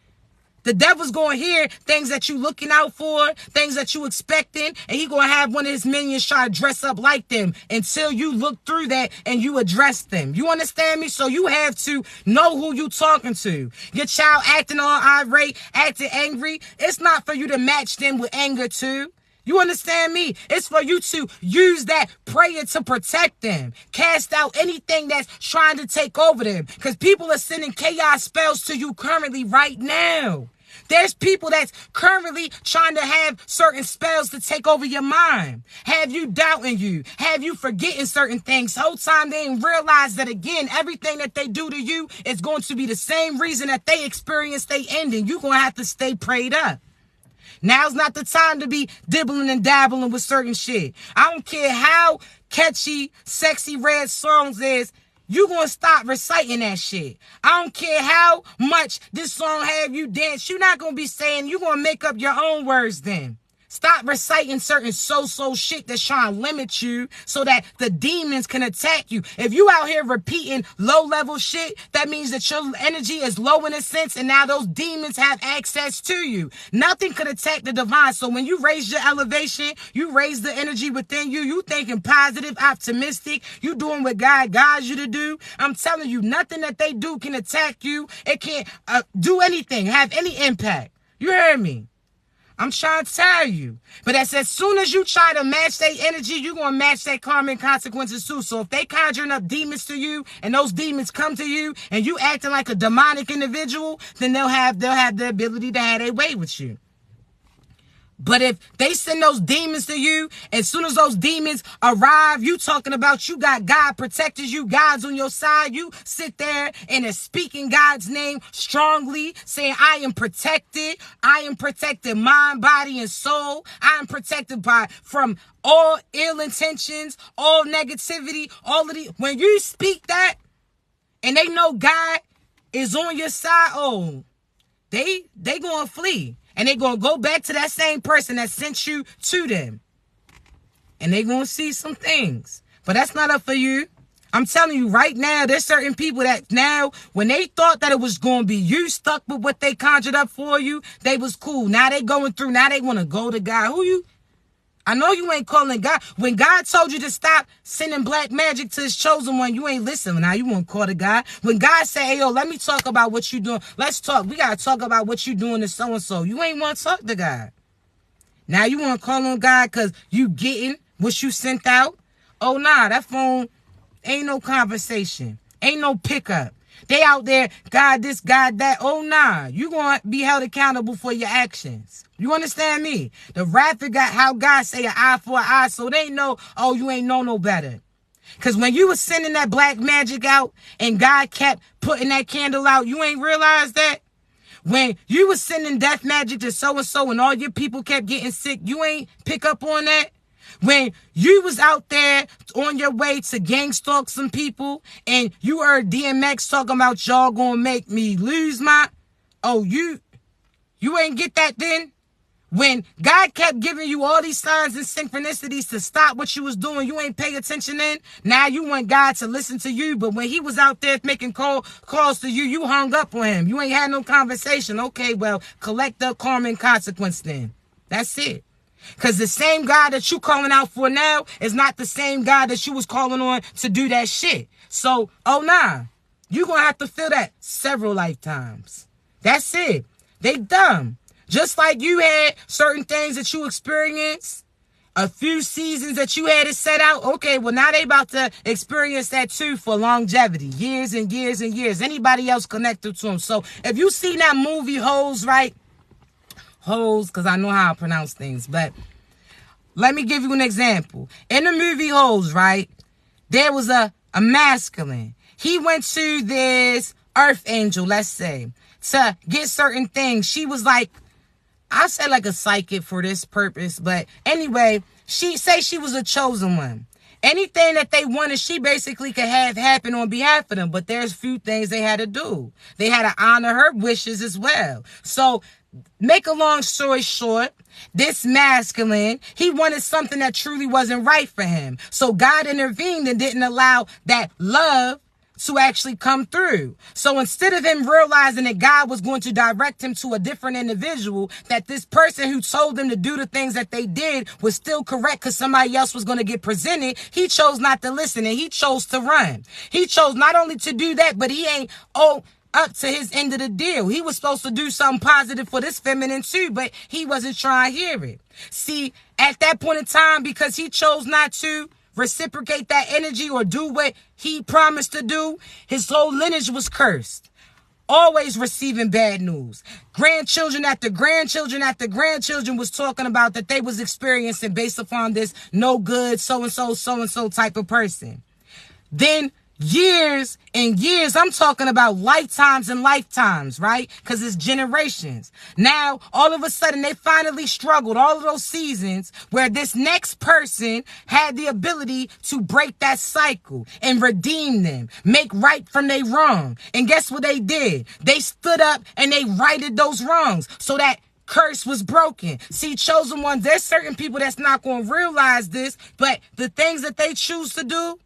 Speaker 1: The devil's going to hear things that you looking out for, things that you expecting, and he going to have one of his minions try to dress up like them until you look through that and you address them. You understand me? So you have to know who you talking to. Your child acting all irate, acting angry, it's not for you to match them with anger too. You understand me? It's for you to use that prayer to protect them. Cast out anything that's trying to take over them. Because people are sending chaos spells to you currently right now. There's people that's currently trying to have certain spells to take over your mind. Have you doubting you? Have you forgetting certain things? The whole time they didn't realize that, again, everything that they do to you is going to be the same reason that they experience they ending. You're going to have to stay prayed up. Now's not the time to be dibbling and dabbling with certain shit. I don't care how catchy, sexy red songs is. You gonna stop reciting that shit. I don't care how much this song have you dance. You're not gonna be saying, you're gonna make up your own words then. Stop reciting certain so-so shit that's trying to limit you so that the demons can attack you. If you out here repeating low-level shit, that means that your energy is low in a sense, and now those demons have access to you. Nothing could attack the divine. So when you raise your elevation, you raise the energy within you, you thinking positive, optimistic, you doing what God guides you to do. I'm telling you, nothing that they do can attack you. It can't do anything, have any impact. You heard me? I'm trying to tell you. But as soon as you try to match their energy, you're going to match their karma and consequences too. So if they conjuring up demons to you and those demons come to you and you acting like a demonic individual, then they'll have the ability to have their way with you. But if they send those demons to you, as soon as those demons arrive, you talking about you got God protected you, God's on your side, you sit there and is speaking God's name strongly, saying, I am protected, mind, body, and soul. I am protected from all ill intentions, all negativity, all of the, when you speak that, and they know God is on your side, oh, they gonna flee. And they're going to go back to that same person that sent you to them. And they're going to see some things. But that's not up for you. I'm telling you right now, there's certain people that now, when they thought that it was going to be you stuck with what they conjured up for you, they was cool. Now they going through, now they want to go to God. Who you? I know you ain't calling God. When God told you to stop sending black magic to his chosen one, you ain't listening. Now you want to call to God. When God said, hey, yo, let me talk about what you doing. Let's talk. We got to talk about what you doing to so-and-so. You ain't want to talk to God. Now you want to call on God because you getting what you sent out. Oh, nah, that phone ain't no conversation. Ain't no pickup. They out there, God this, God that. Oh, nah. You going to be held accountable for your actions. You understand me? The wrath of God, how God say an eye for an eye, so they know, oh, you ain't know no better. Because when you was sending that black magic out and God kept putting that candle out, you ain't realized that? When you was sending death magic to so-and-so and all your people kept getting sick, you ain't pick up on that? When you was out there on your way to gang stalk some people and you heard DMX talking about y'all gonna make me lose my... Oh, you ain't get that then? When God kept giving you all these signs and synchronicities to stop what you was doing, you ain't pay attention then? Now you want God to listen to you, but when he was out there making calls to you, you hung up on him. You ain't had no conversation. Okay, well, collect the karma and consequence then. That's it. Because the same God that you calling out for now is not the same God that you was calling on to do that shit. So, oh nah, you going to have to feel that several lifetimes. That's it. They dumb. Just like you had certain things that you experienced, a few seasons that you had it set out. Okay, well, now they about to experience that too for longevity. Years and years and years. Anybody else connected to them. So if you seen that movie Hoes, right? Hoes, because I know how I pronounce things. But let me give you an example. In the movie Holes, right, there was a masculine. He went to this earth angel, let's say, to get certain things. She was like, I said like a psychic for this purpose, but anyway, she was a chosen one. Anything that they wanted, she basically could have happen on behalf of them, but there's few things they had to do. They had to honor her wishes as well. So, make a long story short, this masculine, he wanted something that truly wasn't right for him. So God intervened and didn't allow that love to actually come through. So instead of him realizing that God was going to direct him to a different individual, that this person who told them to do the things that they did was still correct because somebody else was going to get presented, he chose not to listen and he chose to run. He chose not only to do that, but he ain't up to his end of the deal. He was supposed to do something positive for this feminine too, but he wasn't trying to hear it. See, at that point in time, because he chose not to reciprocate that energy or do what he promised to do, his whole lineage was cursed. Always receiving bad news. Grandchildren after grandchildren after grandchildren was talking about that they was experiencing based upon this no good so-and-so type of person. Then years and years, I'm talking about lifetimes and lifetimes, right? Because it's generations. Now, all of a sudden, they finally struggled all of those seasons where this next person had the ability to break that cycle and redeem them, make right from their wrong. And guess what they did? They stood up and they righted those wrongs so that curse was broken. See, chosen ones, there's certain people that's not going to realize this, but the things that they choose to do,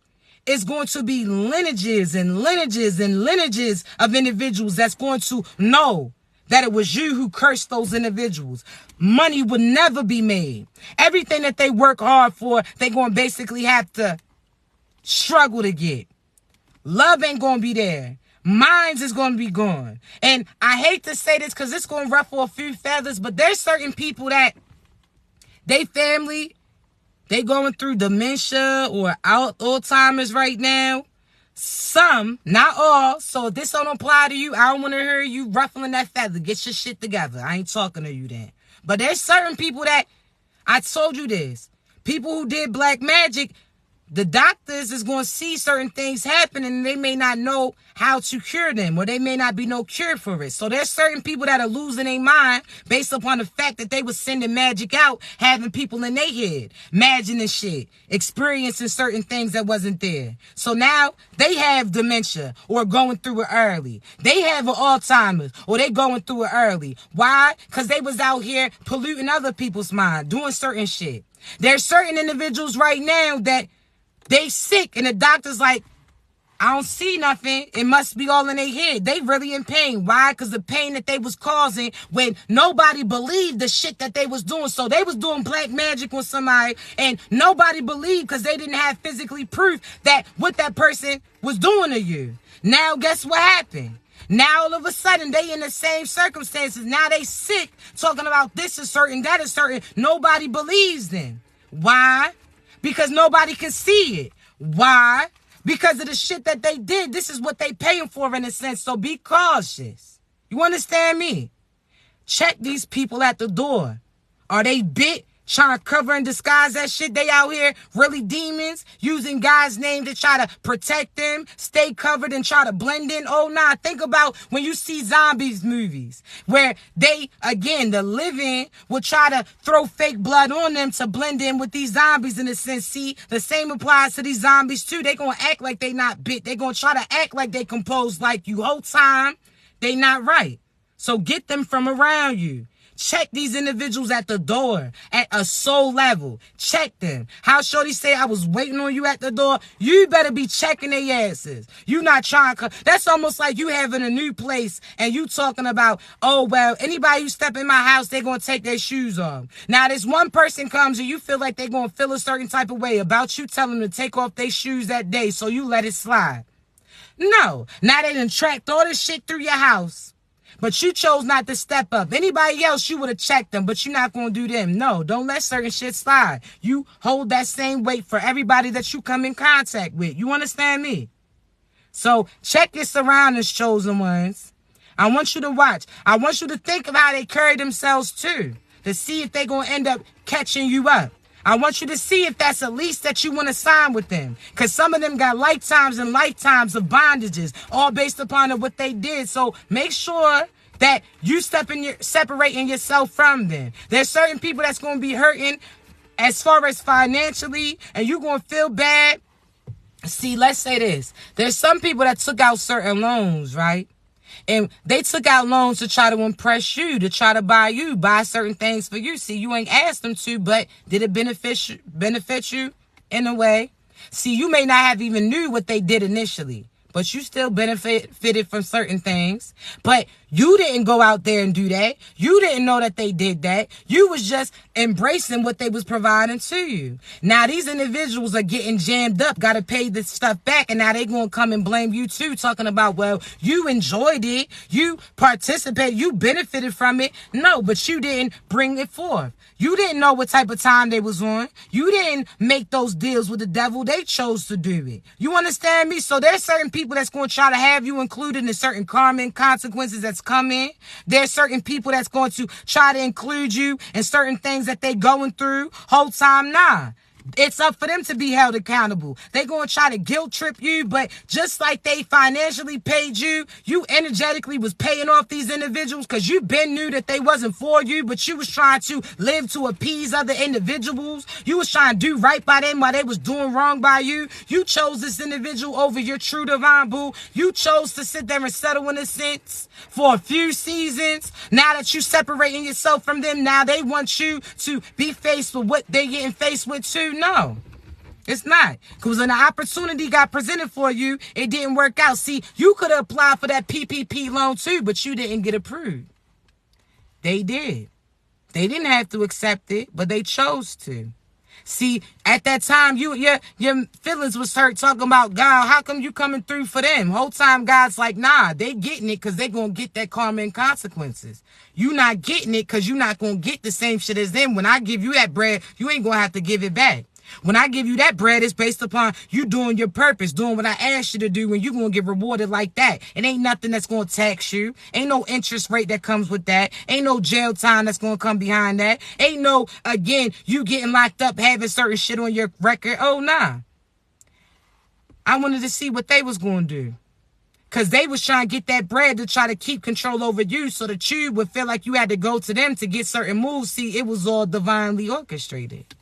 Speaker 1: it's going to be lineages and lineages and lineages of individuals that's going to know that it was you who cursed those individuals. Money would never be made. Everything that they work hard for, they're going to basically have to struggle to get. Love ain't going to be there. Minds is going to be gone. And I hate to say this because it's going to ruffle a few feathers, but there's certain people that they family, they going through dementia or Alzheimer's right now. Some, not all. So if this don't apply to you, I don't want to hear you ruffling that feather. Get your shit together. I ain't talking to you then. But there's certain people that, I told you this, people who did black magic, the doctors is going to see certain things happen and they may not know how to cure them, or they may not be no cure for it. So there's certain people that are losing their mind based upon the fact that they was sending magic out, having people in their head, imagining shit, experiencing certain things that wasn't there. So now they have dementia or going through it early. They have an Alzheimer's or they going through it early. Why? Because they was out here polluting other people's mind, doing certain shit. There's certain individuals right now that they sick and the doctor's like, I don't see nothing. It must be all in their head. They really in pain. Why? Because the pain that they was causing when nobody believed the shit that they was doing. So they was doing black magic on somebody and nobody believed because they didn't have physically proof that what that person was doing to you. Now guess what happened? Now all of a sudden they in the same circumstances. Now they sick talking about this is certain, that is certain. Nobody believes them. Why? Because nobody can see it. Why? Because of the shit that they did. This is what they paying for in a sense. So be cautious. You understand me? Check these people at the door. Are they bit? Trying to cover and disguise that shit? They out here really demons using God's name to try to protect them, stay covered and try to blend in. Oh, nah. Think about when you see zombies movies where they, again, the living will try to throw fake blood on them to blend in with these zombies in a sense. See, the same applies to these zombies too. They gonna act like they not bit. They gonna try to act like they composed like you. Whole time, they not right. So get them from around you. Check these individuals at the door at a soul level. Check them. How Shorty say I was waiting on you at the door? You better be checking their asses. You not trying to... That's almost like you having a new place and you talking about, oh, well, anybody who step in my house, they going to take their shoes off. Now, this one person comes and you feel like they going to feel a certain type of way about you telling them to take off their shoes that day, so you let it slide. No. Now they done tracked all this shit through your house. But you chose not to step up. Anybody else, you would have checked them, but you're not going to do them. No, don't let certain shit slide. You hold that same weight for everybody that you come in contact with. You understand me? So check your surroundings, chosen ones. I want you to watch. I want you to think of how they carry themselves too, to see if they're going to end up catching you up. I want you to see if that's a lease that you want to sign with them. Because some of them got lifetimes and lifetimes of bondages, all based upon what they did. So make sure that you separating yourself from them. There's certain people that's going to be hurting as far as financially, and you're going to feel bad. See, let's say this. There's some people that took out certain loans, right? And they took out loans to try to impress you, to try to buy certain things for you. See, you ain't asked them to, but did it benefit you in a way? See, you may not have even knew what they did initially, but you still benefited from certain things. But you didn't go out there and do that. You didn't know that they did that. You was just embracing what they was providing to you. Now these individuals are getting jammed up, got to pay this stuff back, and now they going to come and blame you too, talking about, well, you enjoyed it, you participated, you benefited from it. No, but you didn't bring it forth. You didn't know what type of time they was on. You didn't make those deals with the devil. They chose to do it. You understand me? So there's certain people that's going to try to have you included in certain karma and consequences that's coming. There's certain people that's going to try to include you in certain things that they going through. Whole time, nah. It's up for them to be held accountable. They going to try to guilt trip you, but just like they financially paid you, you energetically was paying off these individuals because you been knew that they wasn't for you, but you was trying to live to appease other individuals. You was trying to do right by them while they was doing wrong by you. You chose this individual over your true divine boo. You chose to sit there and settle in a sense for a few seasons. Now that you separating yourself from them, now they want you to be faced with what they getting faced with too. No, it's not. Because when the opportunity got presented for you, it didn't work out. See, you could have applied for that PPP loan too, but you didn't get approved. They did. They didn't have to accept it, but they chose to. See, at that time, your feelings was hurt talking about, God, how come you coming through for them? Whole time, God's like, nah, they getting it because they going to get that karma and consequences. You not getting it because you not going to get the same shit as them. When I give you that bread, you ain't going to have to give it back. When I give you that bread, it's based upon you doing your purpose, doing what I asked you to do, and you're going to get rewarded like that. It ain't nothing that's going to tax you. Ain't no interest rate that comes with that. Ain't no jail time that's going to come behind that. Ain't no, again, you getting locked up, having certain shit on your record. Oh, nah. I wanted to see what they was going to do. Because they was trying to get that bread to try to keep control over you so that you would feel like you had to go to them to get certain moves. See, it was all divinely orchestrated.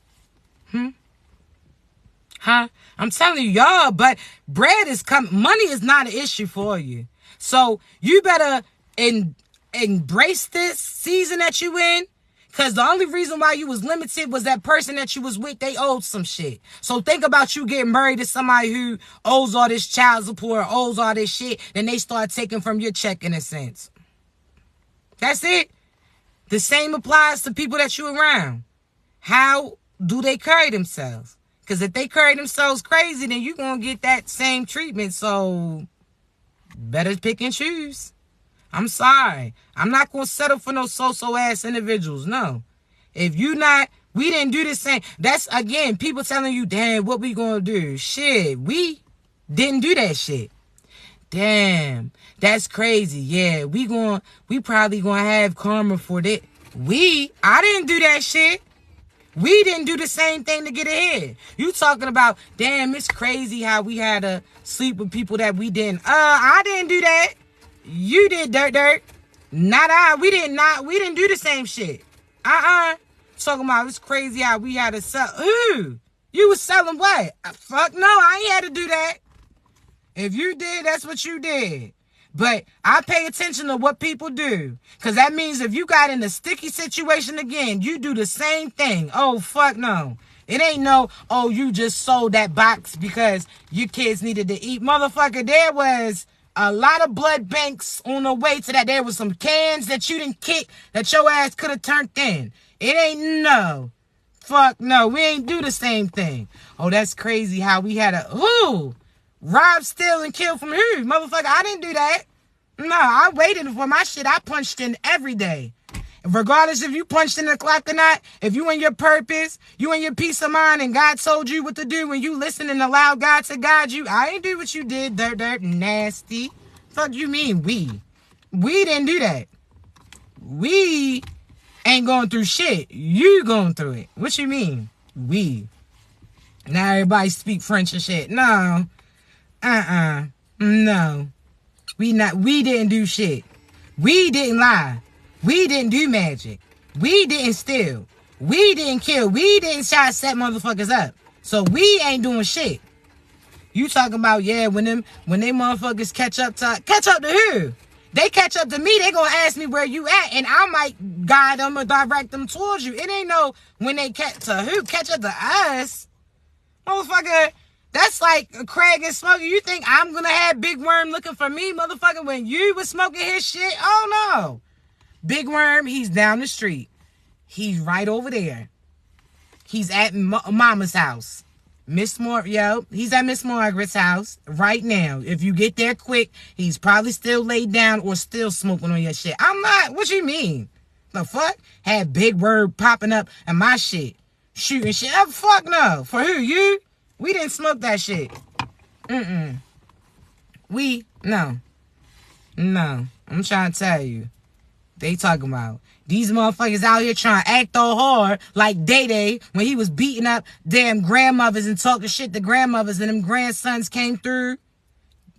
Speaker 1: Huh? I'm telling you, y'all, but bread is coming. Money is not an issue for you. So you better embrace this season that you in. Because the only reason why you was limited was that person that you was with, they owed some shit. So think about you getting married to somebody who owes all this child support, owes all this shit, then they start taking from your check in a sense. That's it. The same applies to people that you around. How do they carry themselves? Because if they carry themselves crazy, then you're going to get that same treatment. So, better pick and choose. I'm sorry. I'm not going to settle for no so-so ass individuals. No. If you not, we didn't do the same. That's, again, people telling you, damn, what we going to do? Shit, we didn't do that shit. Damn, that's crazy. Yeah, we probably going to have karma for that. I didn't do that shit. We didn't do the same thing to get ahead. You talking about, damn, it's crazy how we had to sleep with people that we didn't. I didn't do that. You did, dirt. Not I. We didn't do the same shit. Talking about, it's crazy how we had to sell. Ooh, you was selling what? Fuck no, I ain't had to do that. If you did, that's what you did. But I pay attention to what people do. Because that means if you got in a sticky situation again, you do the same thing. Oh, fuck no. It ain't no, oh, you just sold that box because your kids needed to eat. Motherfucker, there was a lot of blood banks on the way to that. There was some cans that you didn't kick that your ass could have turned in. It ain't no. Fuck no. We ain't do the same thing. Oh, that's crazy how we had rob, steal, and kill from who? Motherfucker, I didn't do that. No, I waited for my shit. I punched in every day. Regardless if you punched in the clock or not, if you in your purpose, you in your peace of mind, and God told you what to do, and you listen and allow God to guide you, I ain't do what you did, dirt, nasty. Fuck you mean we? We didn't do that. We ain't going through shit. You going through it. What you mean? We. Now everybody speak French and shit. No. No. We didn't do shit. We didn't lie. We didn't do magic. We didn't steal. We didn't kill. We didn't try to set motherfuckers up. So we ain't doing shit. You talking about, yeah, when they motherfuckers catch up to who? They catch up to me, they gonna ask me where you at, and I might guide them or direct them towards you. It ain't no when they catch up to us. Motherfucker, that's like Craig and Smokey. You think I'm gonna have Big Worm looking for me, motherfucker, when you was smoking his shit? Oh no. Big Worm, he's down the street. He's right over there. He's at Mama's house. He's at Miss Margaret's house right now. If you get there quick, he's probably still laid down or still smoking on your shit. I'm not. What you mean? The fuck? Had Big Word popping up and my shit. Shooting shit. Oh, fuck no. For who? You? We didn't smoke that shit. No. I'm trying to tell you. They talking about these motherfuckers out here trying to act all hard like Day when he was beating up damn grandmothers and talking shit to grandmothers and them grandsons came through.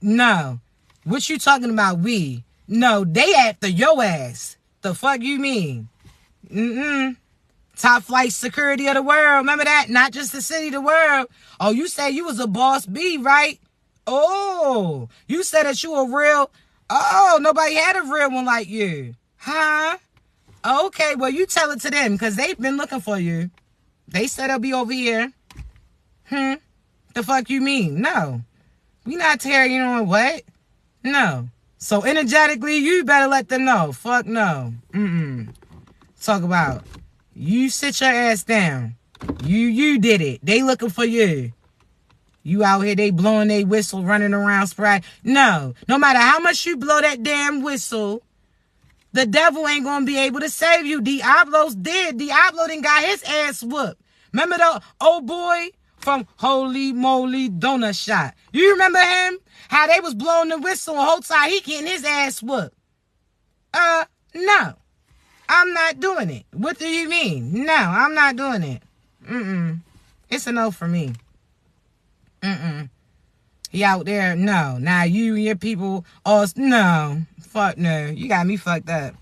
Speaker 1: No. What you talking about, we? No, they after your ass. The fuck you mean? Top flight security of the world. Remember that? Not just the city, the world. Oh, you said you was a boss B, right? Oh, you said that you a real... Oh, nobody had a real one like you. Huh? Okay, well, you tell it to them, because they've been looking for you. They said they'll be over here. The fuck you mean? No. We not tearing you on what? No. So, energetically, you better let them know. Fuck no. Talk about, you sit your ass down. You did it. They looking for you. You out here, they blowing their whistle, running around, sprite. No. No matter how much you blow that damn whistle, the devil ain't gonna be able to save you. Diablo's dead. Diablo done got his ass whooped. Remember the old boy from Holy Moly Donut Shop? You remember him? How they was blowing the whistle the whole time he getting his ass whooped. No. I'm not doing it. What do you mean? No, I'm not doing it. It's a no for me. He out there, no. Now you and your people, no. Fuck no. You got me fucked up.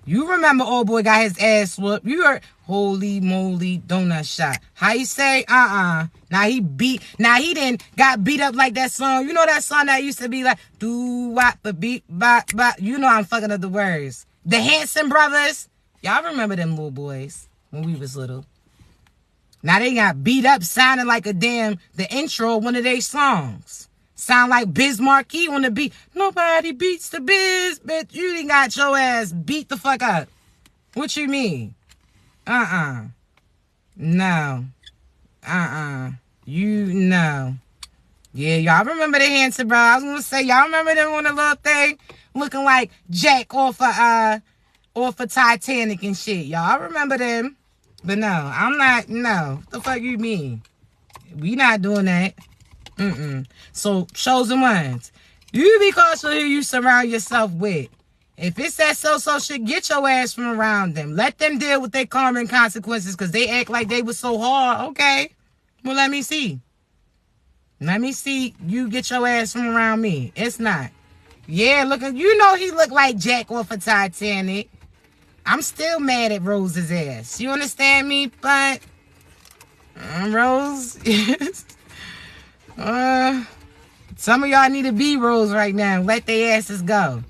Speaker 1: You remember old boy got his ass whooped. You heard Holy Moly Donut Shop. How you say? Now he done got beat up like that song. You know that song that used to be like, do wop ba beat bop bop. You know I'm fucking up the words. The Hanson brothers. Y'all remember them little boys when we was little. Now they got beat up sounding like the intro of one of their songs. Sound like Biz Markie on the beat. Nobody beats the biz, bitch. You done got your ass beat the fuck up. What you mean? No. You know. Yeah, y'all remember the Hanson bro. I was gonna say, y'all remember them on the little thing? Looking like Jack off of Titanic and shit. Y'all remember them. But no, I'm not, no. What the fuck you mean? We not doing that. So, chosen ones. You be cautious who you surround yourself with. If it's that so-so shit, get your ass from around them. Let them deal with their karma and consequences because they act like they was so hard. Okay. Well, let me see. Let me see you get your ass from around me. It's not. Yeah, you know he looked like Jack off of Titanic. I'm still mad at Rose's ass. You understand me? But Rose, some of y'all need to be Rose right now. Let their asses go.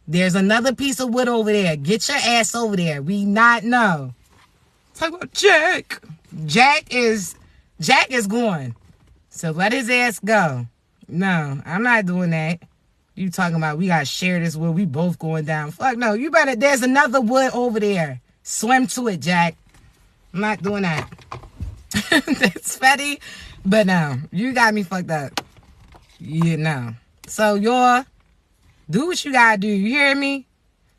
Speaker 1: There's another piece of wood over there. Get your ass over there. We not know. Talk about Jack. Jack is going. So let his ass go. No, I'm not doing that. You talking about we gotta share this wood. We both going down. Fuck no. You better. There's another wood over there. Swim to it, Jack. I'm not doing that. That's fatty. But no, you got me fucked up. You know. So y'all, do what you gotta do. You hear me?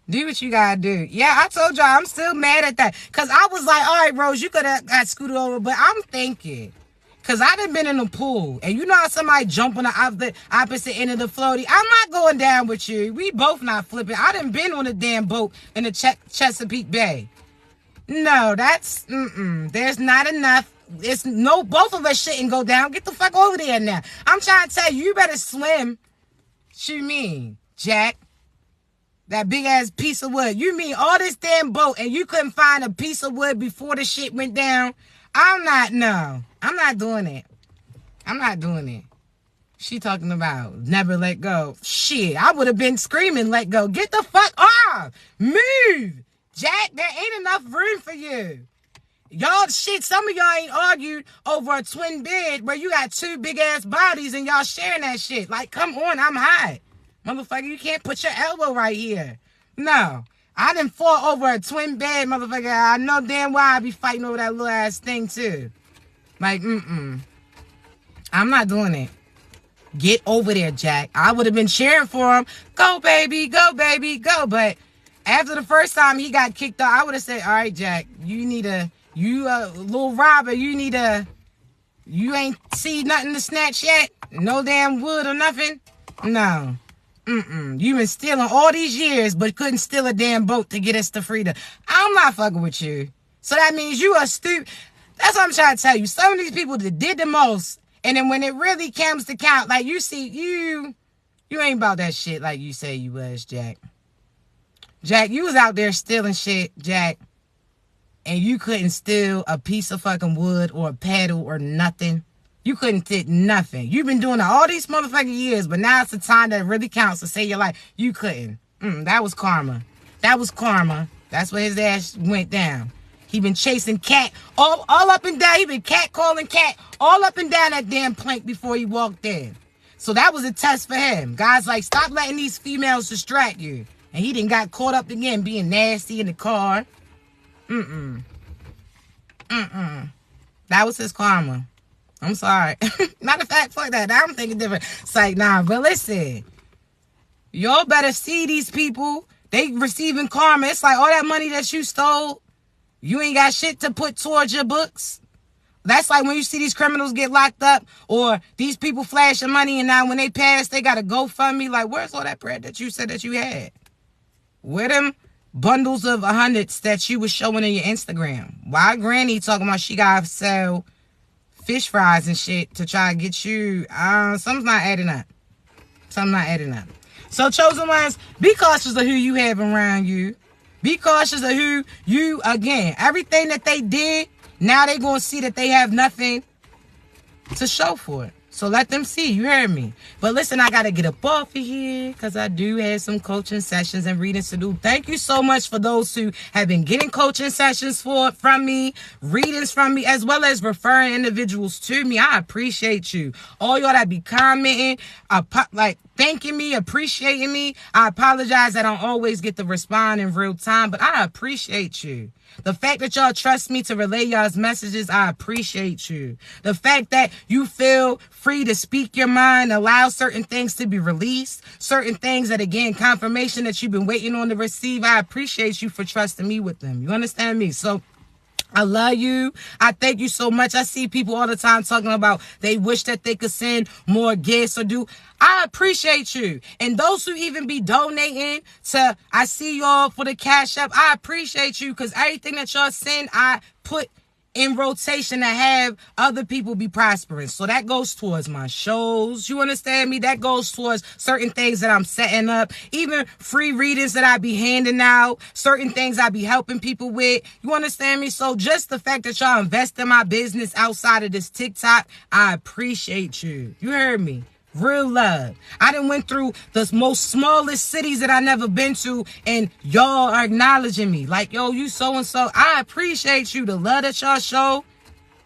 Speaker 1: Do what you gotta do. Yeah, I told y'all I'm still mad at that. Cause I was like, all right, Rose, you could have got scooted over. But I'm thinking. Because I done been in the pool. And you know how somebody jump on the opposite end of the floaty? I'm not going down with you. We both not flipping. I done been on a damn boat in the Chesapeake Bay. No, that's, there's not enough. It's no, both of us shouldn't go down. Get the fuck over there now. I'm trying to tell you, you better swim. What you mean, Jack? That big ass piece of wood. You mean all this damn boat and you couldn't find a piece of wood before the shit went down? I'm not doing it. I'm not doing it. She talking about never let go. Shit, I would have been screaming, let go. Get the fuck off. Move. Jack, there ain't enough room for you. Y'all, shit, some of y'all ain't argued over a twin bed where you got two big ass bodies and y'all sharing that shit. Like, come on, I'm hot. Motherfucker, you can't put your elbow right here. No. I done fought over a twin bed, motherfucker. I know damn well I be fighting over that little ass thing, too. Like, I'm not doing it. Get over there, Jack. I would have been cheering for him. Go, baby, go, baby, go. But after the first time he got kicked out, I would have said, all right, Jack, you little robber, you ain't see nothing to snatch yet? No damn wood or nothing? No. You been stealing all these years, but couldn't steal a damn boat to get us to freedom. I'm not fucking with you. So that means you are stupid. That's what I'm trying to tell you. Some of these people that did the most, and then when it really comes to count, like you see, you ain't about that shit like you say you was, Jack. Jack, you was out there stealing shit, Jack, and you couldn't steal a piece of fucking wood or a paddle or nothing. You couldn't fit nothing. You've been doing it all these motherfucking years, but now it's the time that really counts to save your life. You couldn't. That was karma. That was karma. That's where his ass went down. He been chasing cat all up and down. He been cat calling cat all up and down that damn plank before he walked in. So that was a test for him. Guys, like, stop letting these females distract you. And he done got caught up again being nasty in the car. That was his karma. I'm sorry. Matter of fact, fuck that. I'm thinking different. It's like, nah, but listen. Y'all better see these people. They receiving karma. It's like all that money that you stole, you ain't got shit to put towards your books. That's like when you see these criminals get locked up or these people flashing money and now when they pass, they got to GoFundMe. Like, where's all that bread that you said that you had? Where them bundles of hundreds that you was showing in your Instagram? Why Granny talking about she got to sell fish fries and shit to try to get you? Something's not adding up. Something not adding up. So, chosen ones, be cautious of who you have around you. Be cautious of who you, again, everything that they did, now they're going to see that they have nothing to show for it. So let them see. You heard me. But listen, I got to get up off of here because I do have some coaching sessions and readings to do. Thank you so much for those who have been getting coaching sessions from me, readings from me, as well as referring individuals to me. I appreciate you. All y'all that be commenting, like thanking me, appreciating me. I apologize that I don't always get to respond in real time, but I appreciate you. The fact that y'all trust me to relay y'all's messages, I appreciate you. The fact that you feel free to speak your mind, allow certain things to be released, certain things that, again, confirmation that you've been waiting on to receive, I appreciate you for trusting me with them. You understand me? So I love you. I thank you so much. I see people all the time talking about they wish that they could send more gifts or do. I appreciate you. And those who even be donating to, I see y'all for the Cash App. I appreciate you because everything that y'all send, I put in rotation to have other people be prosperous. So that goes towards my shows. You understand me? That goes towards certain things that I'm setting up. Even free readings that I be handing out. Certain things I be helping people with. You understand me? So just the fact that y'all invest in my business outside of this TikTok, I appreciate you. You heard me? Real love. I done went through the most smallest cities that I never been to, and y'all are acknowledging me. Like, yo, you so-and-so. I appreciate you. The love that y'all show,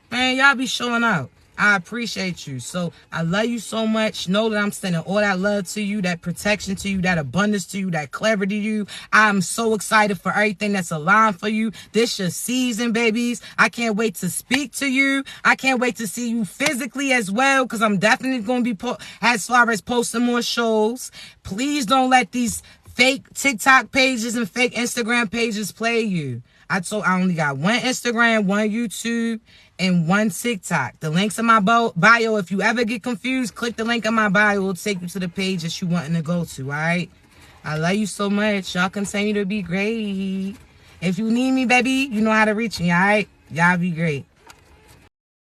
Speaker 1: man, y'all be showing out. I appreciate you. So I love you so much. Know that I'm sending all that love to you, that protection to you, that abundance to you, that clarity to you. I'm so excited for everything that's aligned for you. This your season, babies. I can't wait to speak to you. I can't wait to see you physically as well, because I'm definitely going to be, as far as posting more shows. Please don't let these fake TikTok pages and fake Instagram pages play you. I only got one Instagram, one YouTube, and one TikTok. The link's in my bio. If you ever get confused, click the link in my bio. It'll take you to the page that you wanting to go to, all right? I love you so much. Y'all continue to be great. If you need me, baby, you know how to reach me, all right? Y'all be great.